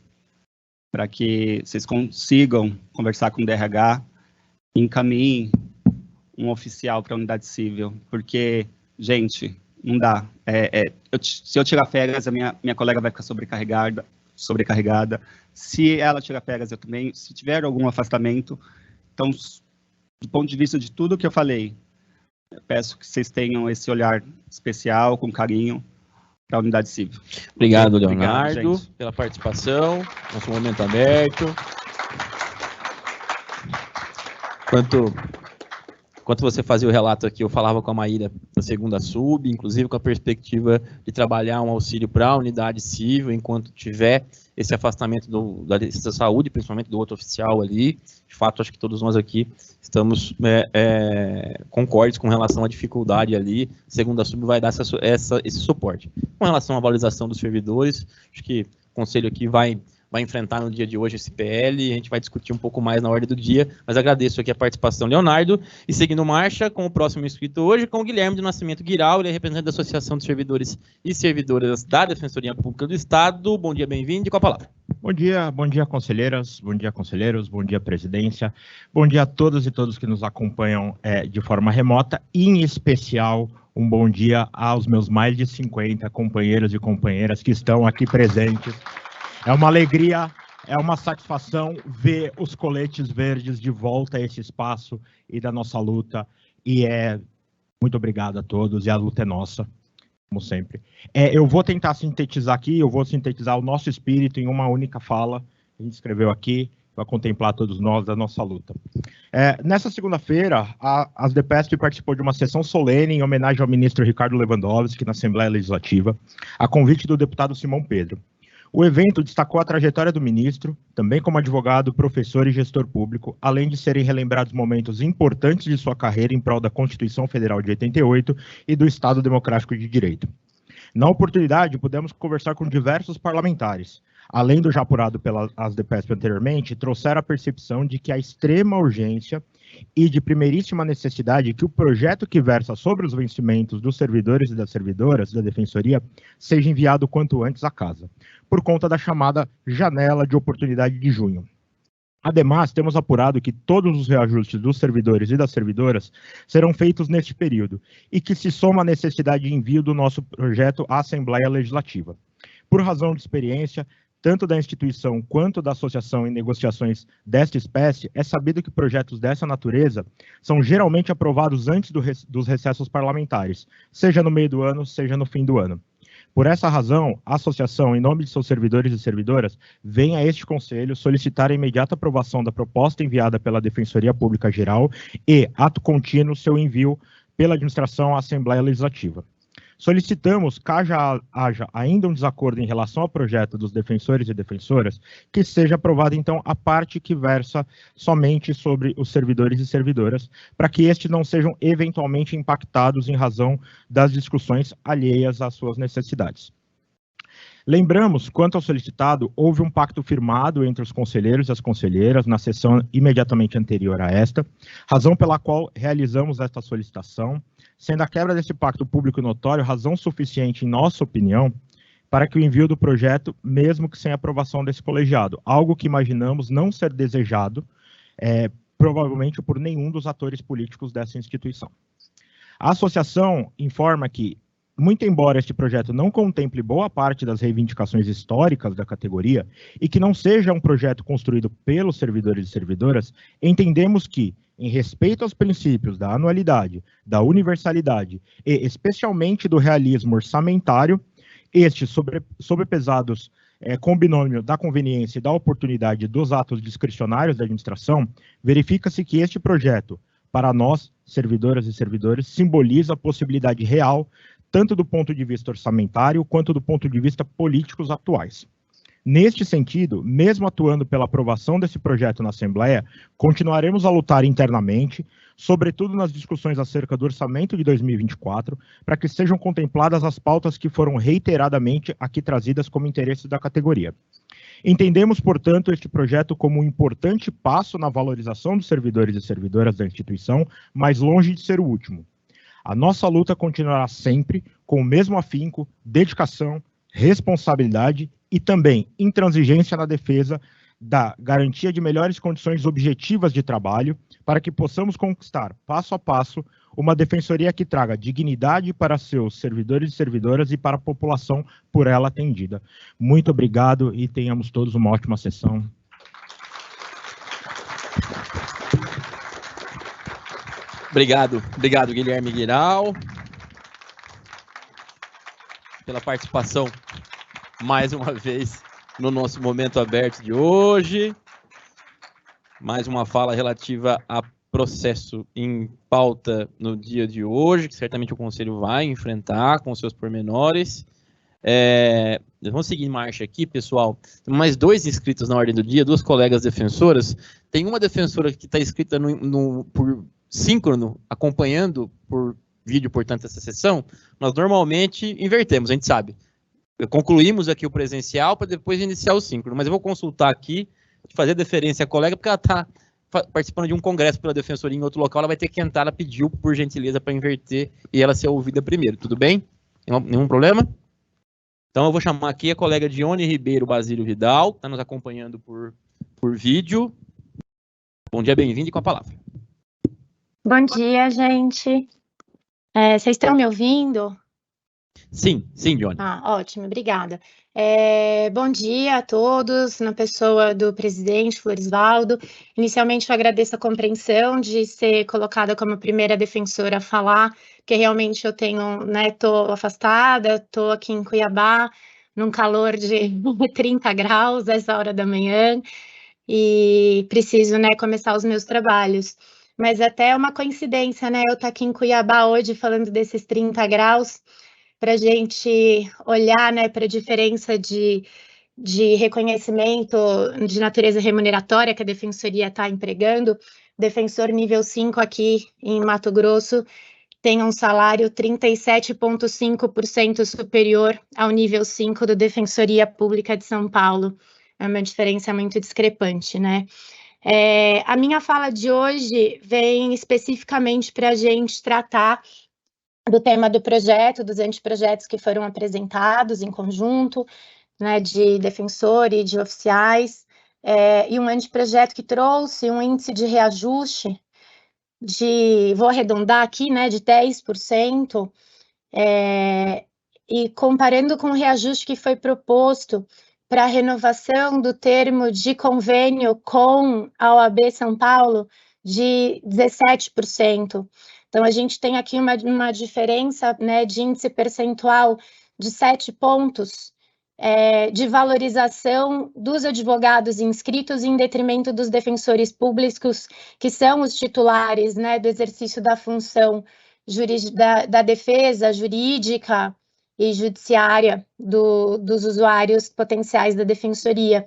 para que vocês consigam conversar com o DRH e encaminhem um oficial para a unidade civil, porque, gente, não dá. Se eu tirar férias, a minha colega vai ficar sobrecarregada. Se ela tirar férias, eu também. Se tiver algum afastamento. Então, do ponto de vista de tudo que eu falei, eu peço que vocês tenham esse olhar especial, com carinho, para a unidade civil. Obrigado, Leonardo, pela participação. Nosso momento aberto. Enquanto você fazia o relato aqui, eu falava com a Maíra da segunda sub, inclusive com a perspectiva de trabalhar um auxílio para a unidade civil, enquanto tiver esse afastamento da saúde, principalmente do outro oficial ali. De fato, acho que todos nós aqui estamos concordes com relação à dificuldade ali. A segunda sub vai dar esse suporte. Com relação à valorização dos servidores, acho que o conselho aqui vai enfrentar no dia de hoje esse PL, a gente vai discutir um pouco mais na ordem do dia, mas agradeço aqui a participação do Leonardo, e seguindo marcha com o próximo inscrito hoje, com o Guilherme do Nascimento Guiral, ele é representante da Associação dos Servidores e Servidoras da Defensoria Pública do Estado. Bom dia, bem-vindo, e com a palavra. Bom dia, conselheiras, bom dia, conselheiros, bom dia, presidência, bom dia a todos e todas que nos acompanham de forma remota, e em especial um bom dia aos meus mais de 50 companheiros e companheiras que estão aqui presentes. É uma alegria, é uma satisfação ver os coletes verdes de volta a esse espaço e da nossa luta. E muito obrigado a todos, e a luta é nossa, como sempre. Eu vou tentar sintetizar aqui, eu vou sintetizar o nosso espírito em uma única fala, a gente escreveu aqui, para contemplar todos nós da nossa luta. Nessa segunda-feira, a ASDEPESP participou de uma sessão solene em homenagem ao ministro Ricardo Lewandowski na Assembleia Legislativa, a convite do deputado Simão Pedro. O evento destacou a trajetória do ministro, também como advogado, professor e gestor público, além de serem relembrados momentos importantes de sua carreira em prol da Constituição Federal de 88 e do Estado Democrático de Direito. Na oportunidade, pudemos conversar com diversos parlamentares. Além do já apurado pela ASDEPESP anteriormente, trouxeram a percepção de que há extrema urgência e de primeiríssima necessidade que o projeto que versa sobre os vencimentos dos servidores e das servidoras da Defensoria seja enviado o quanto antes à casa, por conta da chamada janela de oportunidade de junho. Ademais, temos apurado que todos os reajustes dos servidores e das servidoras serão feitos neste período e que se soma a necessidade de envio do nosso projeto à Assembleia Legislativa. Por razão de experiência, tanto da instituição quanto da associação em negociações desta espécie, é sabido que projetos dessa natureza são geralmente aprovados antes dos recessos parlamentares, seja no meio do ano, seja no fim do ano. Por essa razão, a associação, em nome de seus servidores e servidoras, vem a este Conselho solicitar a imediata aprovação da proposta enviada pela Defensoria Pública Geral e, ato contínuo, seu envio pela administração à Assembleia Legislativa. Solicitamos, caso haja ainda um desacordo em relação ao projeto dos defensores e defensoras, que seja aprovada, então, a parte que versa somente sobre os servidores e servidoras, para que estes não sejam eventualmente impactados em razão das discussões alheias às suas necessidades. Lembramos, quanto ao solicitado, houve um pacto firmado entre os conselheiros e as conselheiras na sessão imediatamente anterior a esta, razão pela qual realizamos esta solicitação, sendo a quebra desse pacto público e notório razão suficiente, em nossa opinião, para que o envio do projeto, mesmo que sem aprovação desse colegiado, algo que imaginamos não ser desejado, provavelmente por nenhum dos atores políticos dessa instituição. A associação informa que, muito embora este projeto não contemple boa parte das reivindicações históricas da categoria e que não seja um projeto construído pelos servidores e servidoras, entendemos que, em respeito aos princípios da anualidade, da universalidade e especialmente do realismo orçamentário, estes sobrepesados com o binômio da conveniência e da oportunidade dos atos discricionários da administração, verifica-se que este projeto, para nós, servidoras e servidores, simboliza a possibilidade real, tanto do ponto de vista orçamentário quanto do ponto de vista políticos atuais. Neste sentido, mesmo atuando pela aprovação desse projeto na Assembleia, continuaremos a lutar internamente, sobretudo nas discussões acerca do orçamento de 2024, para que sejam contempladas as pautas que foram reiteradamente aqui trazidas como interesse da categoria. Entendemos, portanto, este projeto como um importante passo na valorização dos servidores e servidoras da instituição, mas longe de ser o último. A nossa luta continuará sempre com o mesmo afinco, dedicação, responsabilidade e também intransigência na defesa da garantia de melhores condições objetivas de trabalho para que possamos conquistar, passo a passo, uma defensoria que traga dignidade para seus servidores e servidoras e para a população por ela atendida. Muito obrigado e tenhamos todos uma ótima sessão. Obrigado, Guilherme Guiral, pela participação mais uma vez no nosso momento aberto de hoje. Mais uma fala relativa a processo em pauta no dia de hoje, que certamente o Conselho vai enfrentar com seus pormenores. Vamos seguir em marcha aqui, pessoal. Tem mais 2 inscritos na ordem do dia, 2 colegas defensoras. Tem uma defensora que está inscrita por síncrono, acompanhando por vídeo, portanto, essa sessão. Nós normalmente invertemos, a gente sabe. Concluímos aqui o presencial para depois iniciar o síncrono, mas eu vou consultar aqui, fazer deferência à colega, porque ela está participando de um congresso pela defensoria em outro local, ela vai ter que entrar, ela pediu, por gentileza, para inverter e ela ser ouvida primeiro, tudo bem? Nenhum problema? Então eu vou chamar aqui a colega Dione Ribeiro Basílio Vidal, que está nos acompanhando por vídeo. Bom dia, bem-vindo e com a palavra. Bom dia, gente. Vocês estão me ouvindo? Sim, Johnny. Ótimo, obrigada. Bom dia a todos, na pessoa do presidente Florisvaldo. Inicialmente, eu agradeço a compreensão de ser colocada como primeira defensora a falar, porque realmente eu tenho, né, estou afastada, estou aqui em Cuiabá, num calor de 30 graus, essa hora da manhã, e preciso, né, começar os meus trabalhos. Mas até é uma coincidência, né, eu estar aqui em Cuiabá hoje falando desses 30 graus, para a gente olhar, né, para a diferença de reconhecimento de natureza remuneratória que a Defensoria está empregando. Defensor nível 5 aqui em Mato Grosso tem um salário 37,5% superior ao nível 5 da Defensoria Pública de São Paulo. É uma diferença muito discrepante, né? A minha fala de hoje vem especificamente para a gente tratar do tema do projeto, dos anteprojetos que foram apresentados em conjunto, né, de defensor e de oficiais, e um anteprojeto que trouxe um índice de reajuste vou arredondar aqui, né, de 10%, e comparando com o reajuste que foi proposto para a renovação do termo de convênio com a OAB São Paulo de 17%. Então, a gente tem aqui uma diferença, né, de índice percentual de 7 pontos de valorização dos advogados inscritos em detrimento dos defensores públicos, que são os titulares, né, do exercício da função da defesa jurídica e judiciária dos usuários potenciais da defensoria.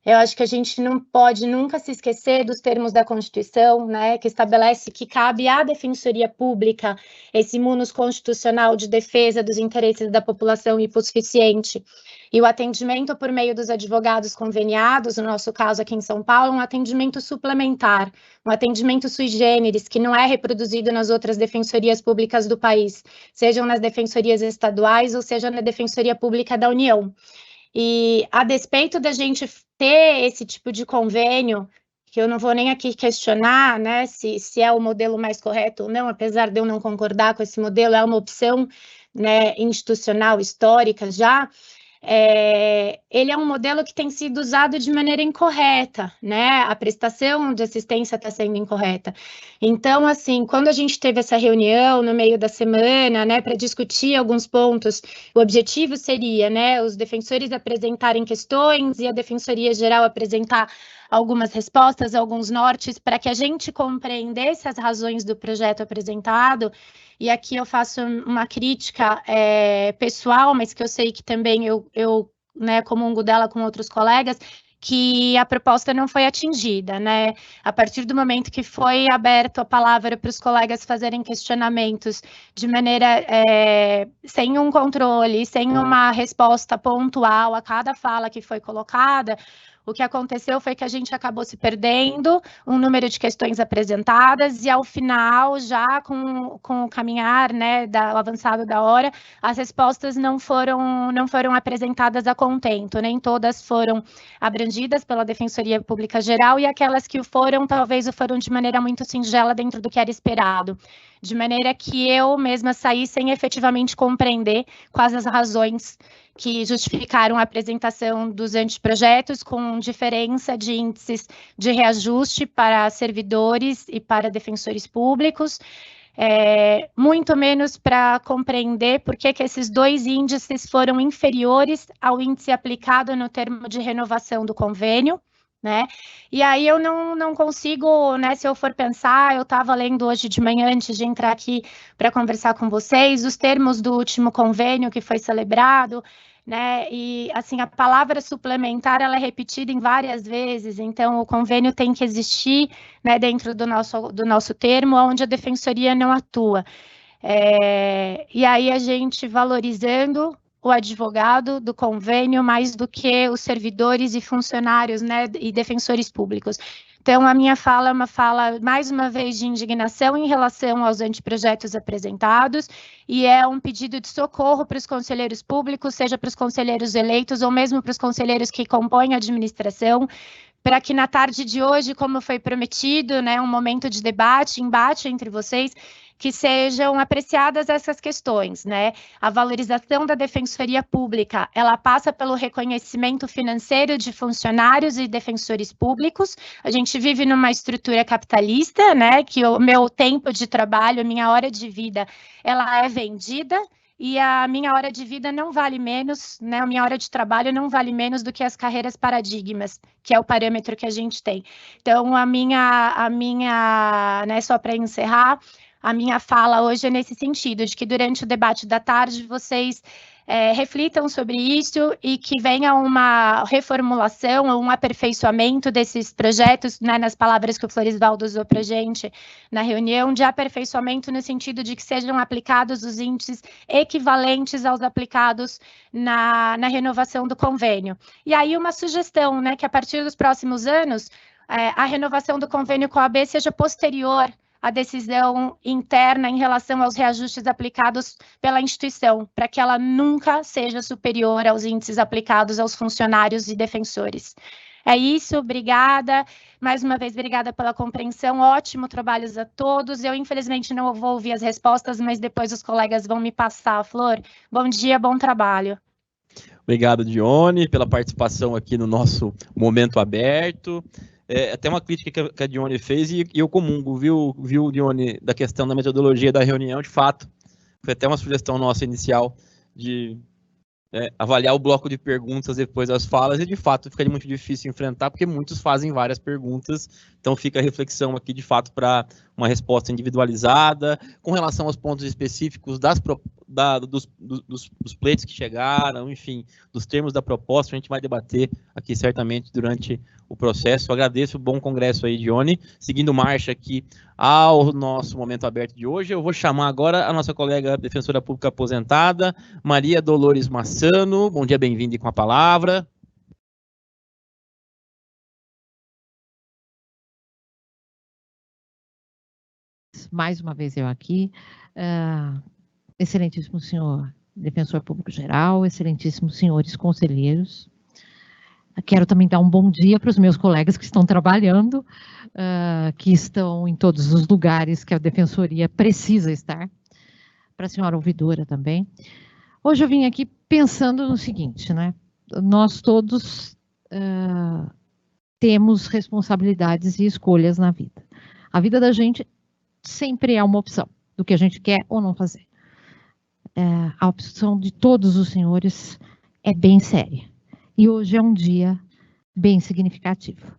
Eu acho que a gente não pode nunca se esquecer dos termos da Constituição, né, que estabelece que cabe à Defensoria Pública esse munus constitucional de defesa dos interesses da população hipossuficiente. E o atendimento por meio dos advogados conveniados, no nosso caso aqui em São Paulo, um atendimento suplementar, um atendimento sui generis, que não é reproduzido nas outras defensorias públicas do país, sejam nas defensorias estaduais ou seja na Defensoria Pública da União. E a despeito da gente ter esse tipo de convênio, que eu não vou nem aqui questionar, né, se é o modelo mais correto ou não, apesar de eu não concordar com esse modelo, é uma opção, né, institucional, histórica já, ele é um modelo que tem sido usado de maneira incorreta, né? A prestação de assistência está sendo incorreta. Então, assim, quando a gente teve essa reunião no meio da semana, né, para discutir alguns pontos, o objetivo seria, né, os defensores apresentarem questões e a Defensoria Geral apresentar algumas respostas, alguns nortes, para que a gente compreendesse as razões do projeto apresentado. E aqui eu faço uma crítica pessoal, mas que eu sei que também eu né, comungo dela com outros colegas, que a proposta não foi atingida, né? A partir do momento que foi aberto a palavra para os colegas fazerem questionamentos de maneira sem um controle, sem uma resposta pontual a cada fala que foi colocada, o que aconteceu foi que a gente acabou se perdendo, um número de questões apresentadas, e ao final, já com o caminhar, né, o avançado da hora, as respostas não foram apresentadas a contento, nem todas foram abrangidas pela Defensoria Pública Geral, e aquelas que foram, talvez o foram de maneira muito singela dentro do que era esperado, de maneira que eu mesma saí sem efetivamente compreender quais as razões que justificaram a apresentação dos anteprojetos, com diferença de índices de reajuste para servidores e para defensores públicos, muito menos para compreender por que esses dois índices foram inferiores ao índice aplicado no termo de renovação do convênio, né? E aí eu não consigo, né, se eu for pensar, eu estava lendo hoje de manhã, antes de entrar aqui para conversar com vocês, os termos do último convênio que foi celebrado, né, e assim, a palavra suplementar, ela é repetida em várias vezes, então o convênio tem que existir, né, dentro do nosso termo, onde a Defensoria não atua. E aí a gente valorizando o advogado do convênio mais do que os servidores e funcionários, né, e defensores públicos. Então, a minha fala é uma fala, mais uma vez, de indignação em relação aos anteprojetos apresentados, e é um pedido de socorro para os conselheiros públicos, seja para os conselheiros eleitos ou mesmo para os conselheiros que compõem a administração, para que na tarde de hoje, como foi prometido, né, um momento de debate, embate entre vocês, que sejam apreciadas essas questões, né? A valorização da defensoria pública, ela passa pelo reconhecimento financeiro de funcionários e defensores públicos. A gente vive numa estrutura capitalista, né? Que o meu tempo de trabalho, a minha hora de vida, ela é vendida. E a minha hora de vida não vale menos, né? A minha hora de trabalho não vale menos do que as carreiras paradigmas, que é o parâmetro que a gente tem. Então, a minha, né, só para encerrar, a minha fala hoje é nesse sentido, de que durante o debate da tarde vocês reflitam sobre isso e que venha uma reformulação ou um aperfeiçoamento desses projetos, né, nas palavras que o Florisvaldo usou para a gente na reunião, de aperfeiçoamento no sentido de que sejam aplicados os índices equivalentes aos aplicados na renovação do convênio. E aí uma sugestão, né, que a partir dos próximos anos, a renovação do convênio com a OAB seja posterior a decisão interna em relação aos reajustes aplicados pela instituição, para que ela nunca seja superior aos índices aplicados aos funcionários e defensores. É isso, obrigada. Mais uma vez, obrigada pela compreensão. Ótimo trabalho a todos. Eu, infelizmente, não vou ouvir as respostas, mas depois os colegas vão me passar. Flor, bom dia, bom trabalho. Obrigado, Dione, pela participação aqui no nosso momento aberto. Até uma crítica que a Dione fez e eu comungo, viu, Dione, da questão da metodologia da reunião, de fato. Foi até uma sugestão nossa inicial de avaliar o bloco de perguntas depois das falas e, de fato, fica muito difícil enfrentar, porque muitos fazem várias perguntas, então fica a reflexão aqui, de fato, para uma resposta individualizada, com relação aos pontos específicos dos pleitos que chegaram, enfim, dos termos da proposta, a gente vai debater aqui certamente durante o processo. Eu agradeço o bom congresso aí, Dione. Seguindo marcha aqui ao nosso momento aberto de hoje, eu vou chamar agora a nossa colega defensora pública aposentada, Maria Dolores Massano. Bom dia, bem-vinda e com a palavra. Mais uma vez eu aqui. Excelentíssimo senhor defensor público geral, excelentíssimos senhores conselheiros. Quero também dar um bom dia para os meus colegas que estão trabalhando, que estão em todos os lugares que a defensoria precisa estar. Para a senhora ouvidora também. Hoje eu vim aqui pensando no seguinte, né? Nós todos temos responsabilidades e escolhas na vida. A vida da gente sempre é uma opção do que a gente quer ou não fazer. A opção de todos os senhores é bem séria. E hoje é um dia bem significativo.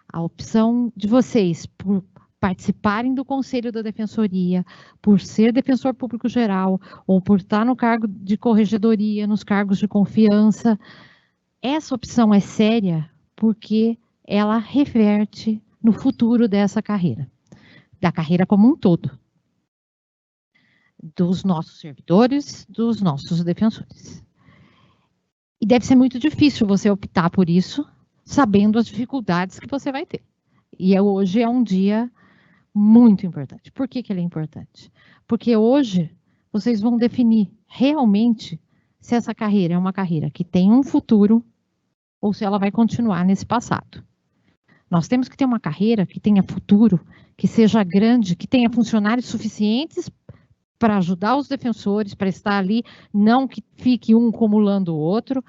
A opção de vocês por participarem do Conselho da Defensoria, por ser defensor público geral, ou por estar no cargo de corregedoria, nos cargos de confiança, essa opção é séria porque ela reverte no futuro dessa carreira, da carreira como um todo, dos nossos servidores, dos nossos defensores. E deve ser muito difícil você optar por isso, sabendo as dificuldades que você vai ter. E hoje é um dia muito importante. Por que ele é importante? Porque hoje vocês vão definir realmente se essa carreira é uma carreira que tem um futuro ou se ela vai continuar nesse passado. Nós temos que ter uma carreira que tenha futuro, que seja grande, que tenha funcionários suficientes para ajudar os defensores, para estar ali, não que fique um acumulando o outro.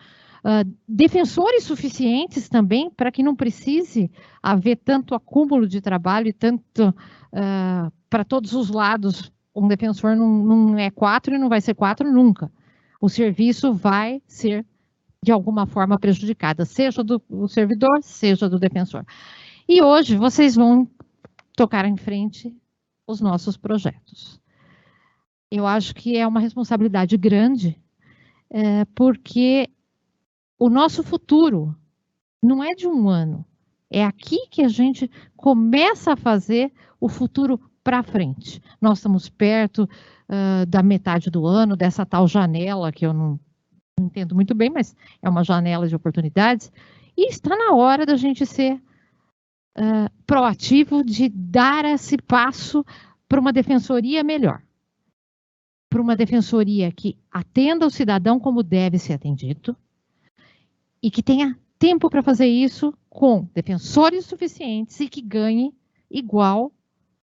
Defensores suficientes também, para que não precise haver tanto acúmulo de trabalho e tanto para todos os lados. Um defensor não é 4 e não vai ser 4 nunca. O serviço vai ser, de alguma forma, prejudicado, seja do servidor, seja do defensor. E hoje vocês vão tocar em frente os nossos projetos. Eu acho que é uma responsabilidade grande, porque o nosso futuro não é de um ano. É aqui que a gente começa a fazer o futuro para frente. Nós estamos perto da metade do ano, dessa tal janela, que eu não entendo muito bem, mas é uma janela de oportunidades, e está na hora da gente ser proativo, de dar esse passo para uma defensoria melhor. Para uma defensoria que atenda o cidadão como deve ser atendido e que tenha tempo para fazer isso com defensores suficientes e que ganhe igual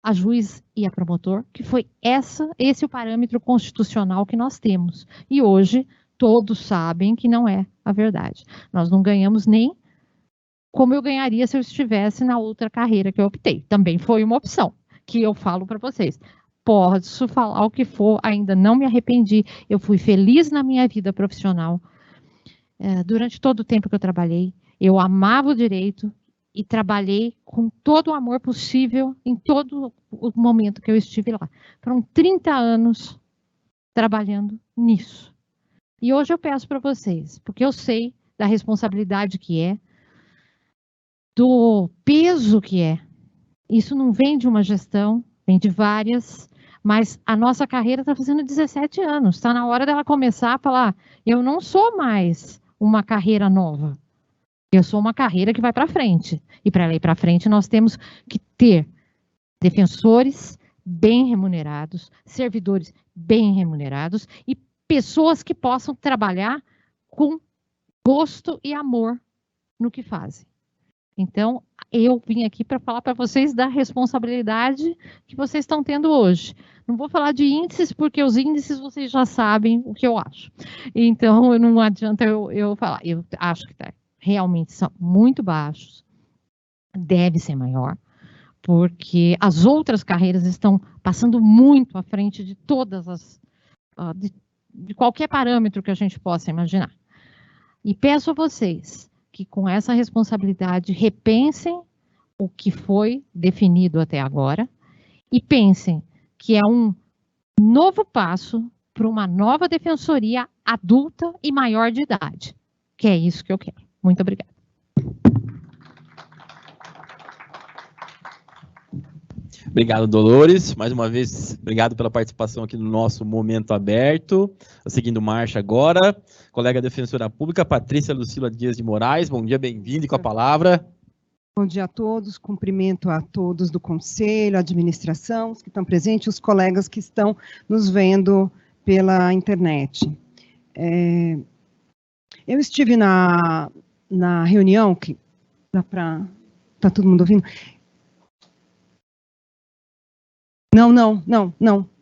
a juiz e a promotor, que foi esse o parâmetro constitucional que nós temos. E hoje todos sabem que não é a verdade. Nós não ganhamos nem como eu ganharia se eu estivesse na outra carreira que eu optei. Também foi uma opção, que eu falo para vocês. Posso falar o que for, ainda não me arrependi. Eu fui feliz na minha vida profissional. Durante todo o tempo que eu trabalhei, eu amava o direito e trabalhei com todo o amor possível em todo o momento que eu estive lá. Foram 30 anos trabalhando nisso. E hoje eu peço para vocês, porque eu sei da responsabilidade que é, do peso que é. Isso não vem de uma gestão, vem de várias, mas a nossa carreira está fazendo 17 anos. Está na hora dela começar a falar, eu não sou mais uma carreira nova. Eu sou uma carreira que vai para frente. E para ela ir para frente, nós temos que ter defensores bem remunerados, servidores bem remunerados e pessoas que possam trabalhar com gosto e amor no que fazem. Então, eu vim aqui para falar para vocês da responsabilidade que vocês estão tendo hoje. Não vou falar de índices, porque os índices vocês já sabem o que eu acho. Então, não adianta eu falar. Eu acho que realmente são muito baixos. Deve ser maior, porque as outras carreiras estão passando muito à frente de todas as... de qualquer parâmetro que a gente possa imaginar. E peço a vocês que com essa responsabilidade repensem o que foi definido até agora e pensem que é um novo passo para uma nova defensoria adulta e maior de idade, que é isso que eu quero. Muito obrigada. Obrigado, Dolores. Mais uma vez, obrigado pela participação aqui no nosso Momento Aberto. Seguindo marcha agora, colega defensora pública, Patrícia Lucila Dias de Moraes. Bom dia, bem-vinda e com a palavra. Bom dia a todos, cumprimento a todos do Conselho, a administração, os que estão presentes, os colegas que estão nos vendo pela internet. Eu estive na reunião, que dá para... Está todo mundo ouvindo? Não,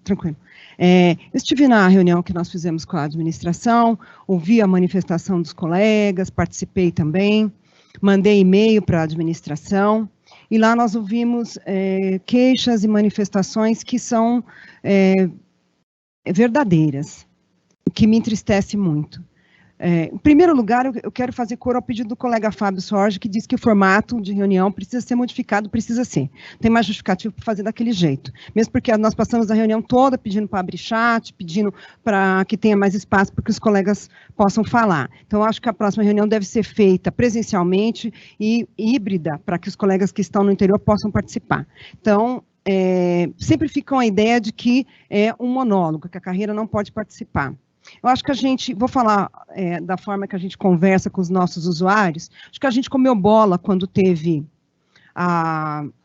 tranquilo. Eu estive na reunião que nós fizemos com a administração, ouvi a manifestação dos colegas, participei também, mandei e-mail para a administração, e lá nós ouvimos queixas e manifestações que são verdadeiras, o que me entristece muito. Em primeiro lugar, eu quero fazer coro ao pedido do colega Fábio Sorge, que diz que o formato de reunião precisa ser modificado, precisa ser. Tem mais justificativo para fazer daquele jeito. Mesmo porque nós passamos a reunião toda pedindo para abrir chat, pedindo para que tenha mais espaço para que os colegas possam falar. Então, eu acho que a próxima reunião deve ser feita presencialmente e híbrida, para que os colegas que estão no interior possam participar. Então, sempre fica a ideia de que é um monólogo, que a carreira não pode participar. Eu acho que vou falar da forma que a gente conversa com os nossos usuários, acho que a gente comeu bola quando teve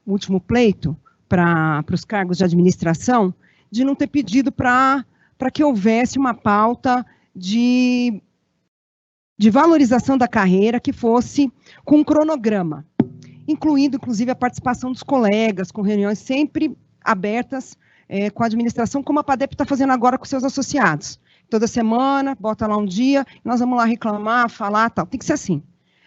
o último pleito para os cargos de administração, de não ter pedido para que houvesse uma pauta de valorização da carreira que fosse com um cronograma, incluindo, inclusive, a participação dos colegas, com reuniões sempre abertas com a administração, como a PADEP está fazendo agora com seus associados. Toda semana, bota lá um dia, nós vamos lá reclamar, falar, tal. Tem que ser assim.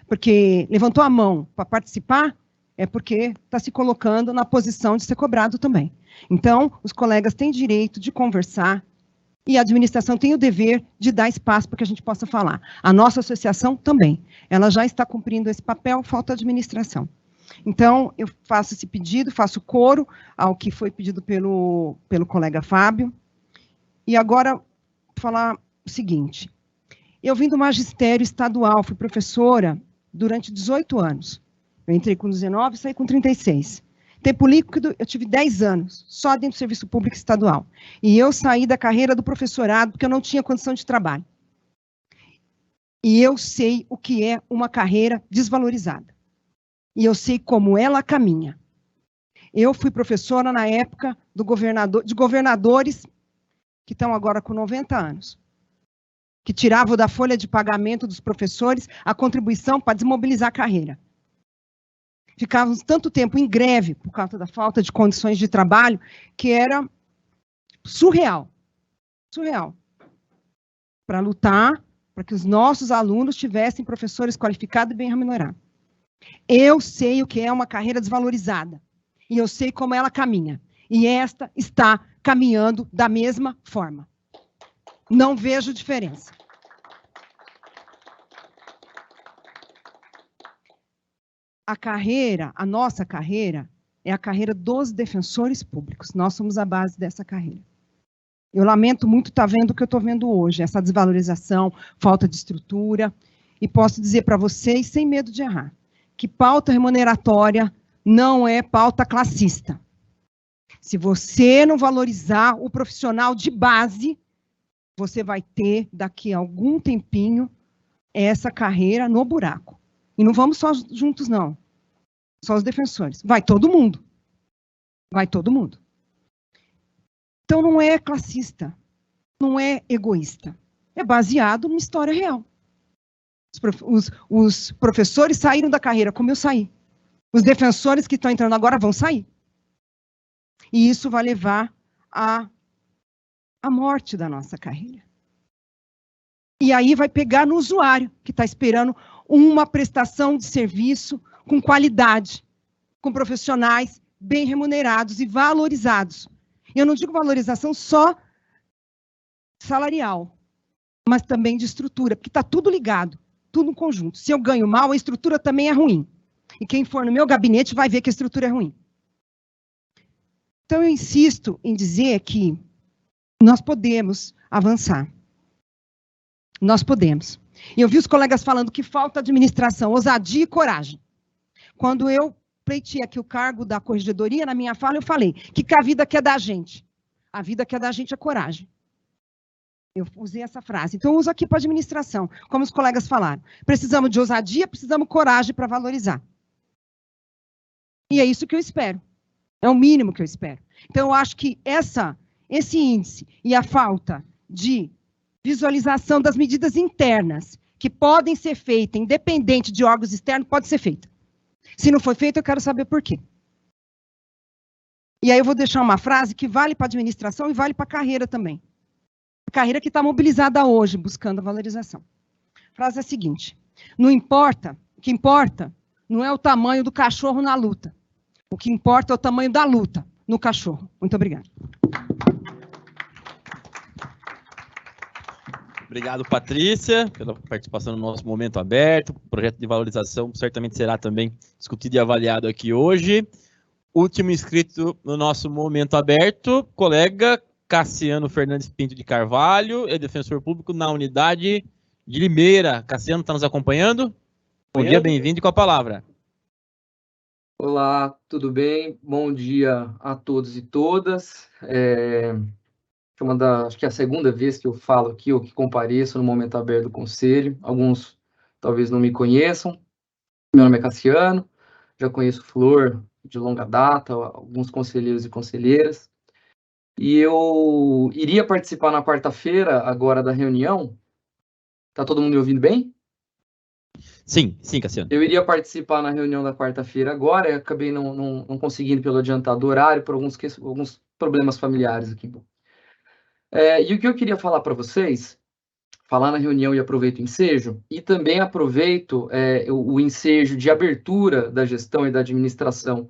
Porque levantou a mão para participar, é porque está se colocando na posição de ser cobrado também. Então, os colegas têm direito de conversar e a administração tem o dever de dar espaço para que a gente possa falar. A nossa associação também. Ela já está cumprindo esse papel, falta a administração. Então, eu faço esse pedido, faço coro ao que foi pedido pelo colega Fábio. E agora, falar o seguinte, eu vim do magistério estadual, fui professora durante 18 anos. Eu entrei com 19 e saí com 36. Tempo líquido, eu tive 10 anos, só dentro do serviço público estadual. E eu saí da carreira do professorado porque eu não tinha condição de trabalho. E eu sei o que é uma carreira desvalorizada. E eu sei como ela caminha. Eu fui professora na época de governadores que estão agora com 90 anos, que tiravam da folha de pagamento dos professores a contribuição para desmobilizar a carreira. ficávamos tanto tempo em greve por causa da falta de condições de trabalho, que era surreal. Surreal. Para lutar, para que os nossos alunos tivessem professores qualificados e bem remunerados. Eu sei o que é uma carreira desvalorizada. E eu sei como ela caminha. E esta está caminhando da mesma forma. Não vejo diferença. A nossa carreira, é a carreira dos defensores públicos. Nós somos a base dessa carreira. Eu lamento muito estar vendo o que eu estou vendo hoje, essa desvalorização, falta de estrutura, e posso dizer para vocês, sem medo de errar, que pauta remuneratória não é pauta classista. Se você não valorizar o profissional de base, você vai ter, daqui a algum tempinho, essa carreira no buraco. E não vamos só juntos, não. Só os defensores. Vai todo mundo. Vai todo mundo. Então, não é classista. Não é egoísta. É baseado numa história real. Os professores saíram da carreira como eu saí. Os defensores que estão entrando agora vão sair. E isso vai levar à morte da nossa carreira. E aí vai pegar no usuário, que está esperando uma prestação de serviço com qualidade, com profissionais bem remunerados e valorizados. Eu não digo valorização só salarial, mas também de estrutura, porque está tudo ligado, tudo em conjunto. Se eu ganho mal, a estrutura também é ruim. E quem for no meu gabinete vai ver que a estrutura é ruim. Então, eu insisto em dizer que nós podemos avançar. Nós podemos. E eu vi os colegas falando que falta administração, ousadia e coragem. Quando eu pleitei aqui o cargo da corregedoria, na minha fala, eu falei que a vida quer da gente. A vida quer da gente é coragem. Eu usei essa frase. Então, eu uso aqui para administração, como os colegas falaram. Precisamos de ousadia, precisamos de coragem para valorizar. E é isso que eu espero. É o mínimo que eu espero. Então, eu acho que esse índice e a falta de visualização das medidas internas que podem ser feitas, independente de órgãos externos, pode ser feita. Se não foi feito, eu quero saber por quê. E aí eu vou deixar uma frase que vale para a administração e vale para a carreira também. A carreira que está mobilizada hoje, buscando a valorização. A frase é a seguinte: não importa, o que importa não é o tamanho do cachorro na luta. O que importa é o tamanho da luta no cachorro. Muito obrigada. Obrigado, Patrícia, pela participação no nosso momento aberto. O projeto de valorização certamente será também discutido e avaliado aqui hoje. Último inscrito no nosso momento aberto, colega Cassiano Fernandes Pinto de Carvalho, é defensor público na unidade de Limeira. Cassiano, está nos acompanhando? Bom dia, bem-vindo e com a palavra. Olá, tudo bem? Bom dia a todos e todas. Acho que é a segunda vez que eu falo aqui, ou que compareço no momento aberto do Conselho. Alguns talvez não me conheçam. Meu nome é Cassiano, já conheço Flor de longa data, alguns conselheiros e conselheiras. E eu iria participar na quarta-feira, agora, da reunião. Tá todo mundo me ouvindo bem? Sim, Cassiano. Eu iria participar na reunião da quarta-feira agora, eu acabei não conseguindo pelo adiantado horário, por alguns problemas familiares aqui. E o que eu queria falar para vocês, falar na reunião e aproveito o ensejo, e também aproveito o ensejo de abertura da gestão e da administração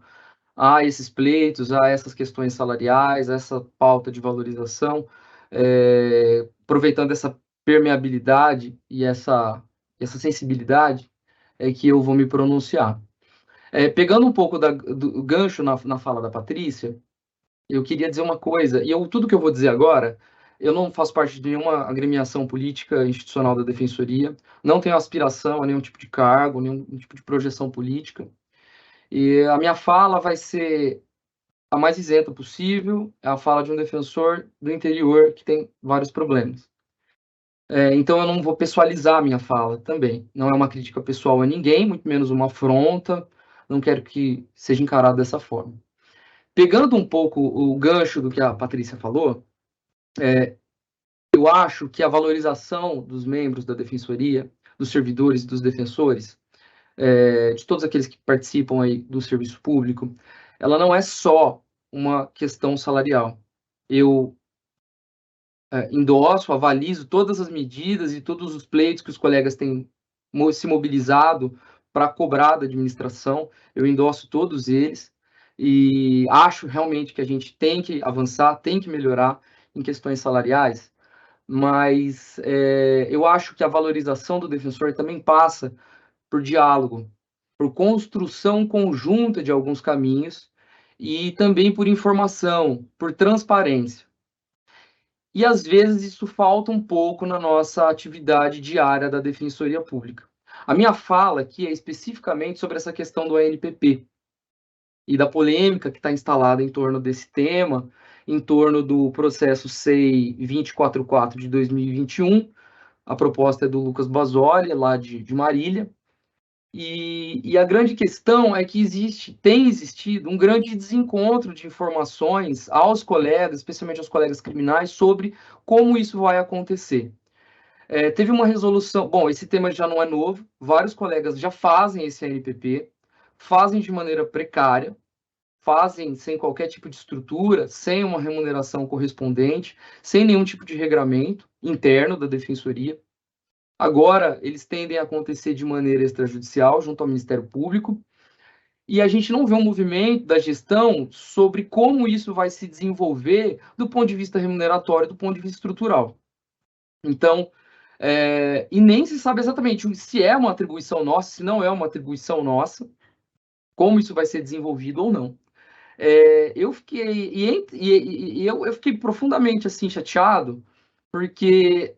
a esses pleitos, a essas questões salariais, a essa pauta de valorização, aproveitando essa permeabilidade e essa sensibilidade, é que eu vou me pronunciar. Pegando um pouco do gancho na fala da Patrícia, eu queria dizer uma coisa, e tudo que eu vou dizer agora, eu não faço parte de nenhuma agremiação política institucional da Defensoria, não tenho aspiração a nenhum tipo de cargo, nenhum tipo de projeção política, e a minha fala vai ser a mais isenta possível, é a fala de um defensor do interior que tem vários problemas. Então, eu não vou pessoalizar a minha fala também. Não é uma crítica pessoal a ninguém, muito menos uma afronta. Não quero que seja encarado dessa forma. Pegando um pouco o gancho do que a Patrícia falou, eu acho que a valorização dos membros da Defensoria, dos servidores e dos defensores, de todos aqueles que participam aí do serviço público, ela não é só uma questão salarial. Eu endosso, avalizo todas as medidas e todos os pleitos que os colegas têm se mobilizado para cobrar da administração, eu endosso todos eles, e acho realmente que a gente tem que avançar, tem que melhorar em questões salariais, mas eu acho que a valorização do defensor também passa por diálogo, por construção conjunta de alguns caminhos, e também por informação, por transparência. E às vezes isso falta um pouco na nossa atividade diária da Defensoria Pública. A minha fala aqui é especificamente sobre essa questão do ANPP e da polêmica que está instalada em torno desse tema, em torno do processo SEI 2044 de 2021. A proposta é do Lucas Basoli, lá de Marília. E a grande questão é que tem existido um grande desencontro de informações aos colegas, especialmente aos colegas criminais, sobre como isso vai acontecer. Teve uma resolução... Bom, esse tema já não é novo, vários colegas já fazem esse ANPP, fazem de maneira precária, fazem sem qualquer tipo de estrutura, sem uma remuneração correspondente, sem nenhum tipo de regramento interno da Defensoria. Agora, eles tendem a acontecer de maneira extrajudicial, junto ao Ministério Público, e a gente não vê um movimento da gestão sobre como isso vai se desenvolver do ponto de vista remuneratório, do ponto de vista estrutural. Então, e nem se sabe exatamente se é uma atribuição nossa, se não é uma atribuição nossa, como isso vai ser desenvolvido ou não. Eu fiquei profundamente assim, chateado, porque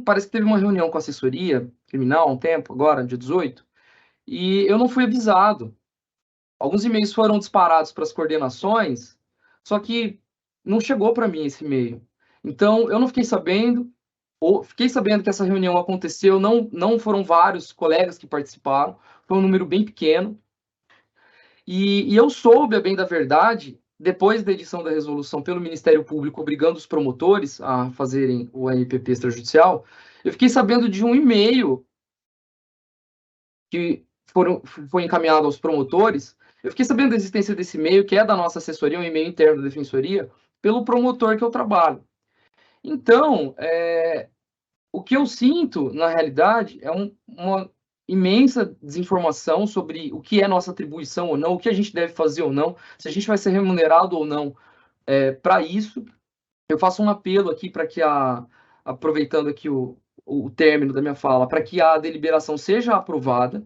parece que teve uma reunião com a assessoria criminal há um tempo, agora, dia 18, e eu não fui avisado. Alguns e-mails foram disparados para as coordenações, só que não chegou para mim esse e-mail. Então, eu não fiquei sabendo, ou fiquei sabendo que essa reunião aconteceu, não foram vários colegas que participaram, foi um número bem pequeno. E eu soube, a bem da verdade, depois da edição da resolução pelo Ministério Público obrigando os promotores a fazerem o ANPP extrajudicial, eu fiquei sabendo de um e-mail que foi encaminhado aos promotores. Eu fiquei sabendo da existência desse e-mail, que é da nossa assessoria, um e-mail interno da Defensoria, pelo promotor que eu trabalho. Então, o que eu sinto, na realidade, é uma imensa desinformação sobre o que é nossa atribuição ou não, o que a gente deve fazer ou não, se a gente vai ser remunerado ou não para isso. Eu faço um apelo aqui para que, aproveitando aqui o término da minha fala, para que a deliberação seja aprovada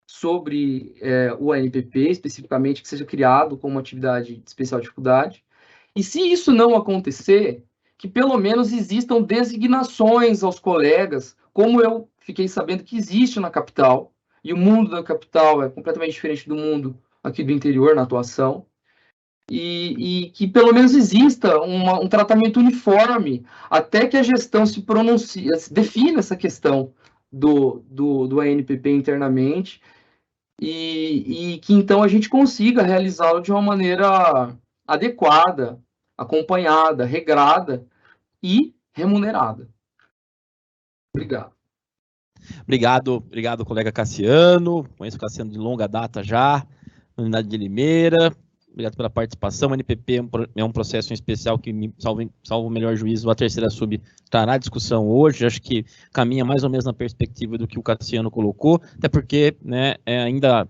sobre o ANPP, especificamente, que seja criado como atividade de especial dificuldade. E se isso não acontecer, que pelo menos existam designações aos colegas, como eu fiquei sabendo que existe na capital, e o mundo da capital é completamente diferente do mundo aqui do interior na atuação, e que pelo menos exista um tratamento uniforme, até que a gestão se pronuncie, defina essa questão do ANPP internamente, e que então a gente consiga realizá-lo de uma maneira adequada, acompanhada, regrada e remunerada. Obrigado. Obrigado, colega Cassiano. Conheço o Cassiano de longa data já, na unidade de Limeira. Obrigado pela participação. O NPP é um processo em especial que, salvo o melhor juízo, a terceira sub trará discussão hoje. Acho que caminha mais ou menos na perspectiva do que o Cassiano colocou, até porque ainda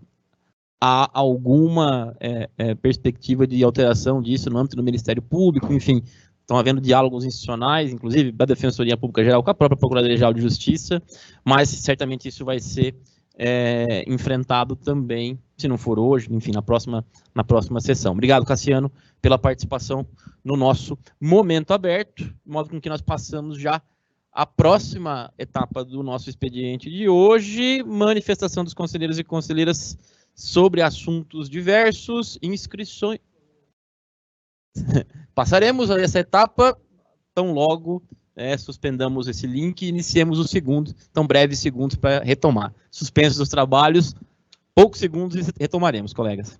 há alguma perspectiva de alteração disso no âmbito do Ministério Público, enfim. Estão havendo diálogos institucionais, inclusive da Defensoria Pública Geral, com a própria Procuradoria-Geral de Justiça, mas certamente isso vai ser enfrentado também, se não for hoje, enfim, na próxima sessão. Obrigado, Cassiano, pela participação no nosso Momento Aberto, de modo com que nós passamos já à próxima etapa do nosso expediente de hoje, manifestação dos conselheiros e conselheiras sobre assuntos diversos, inscrições... Passaremos a essa etapa tão logo suspendamos esse link e iniciemos o segundo, então breves segundos para retomar. Suspensos os trabalhos, poucos segundos e retomaremos, colegas.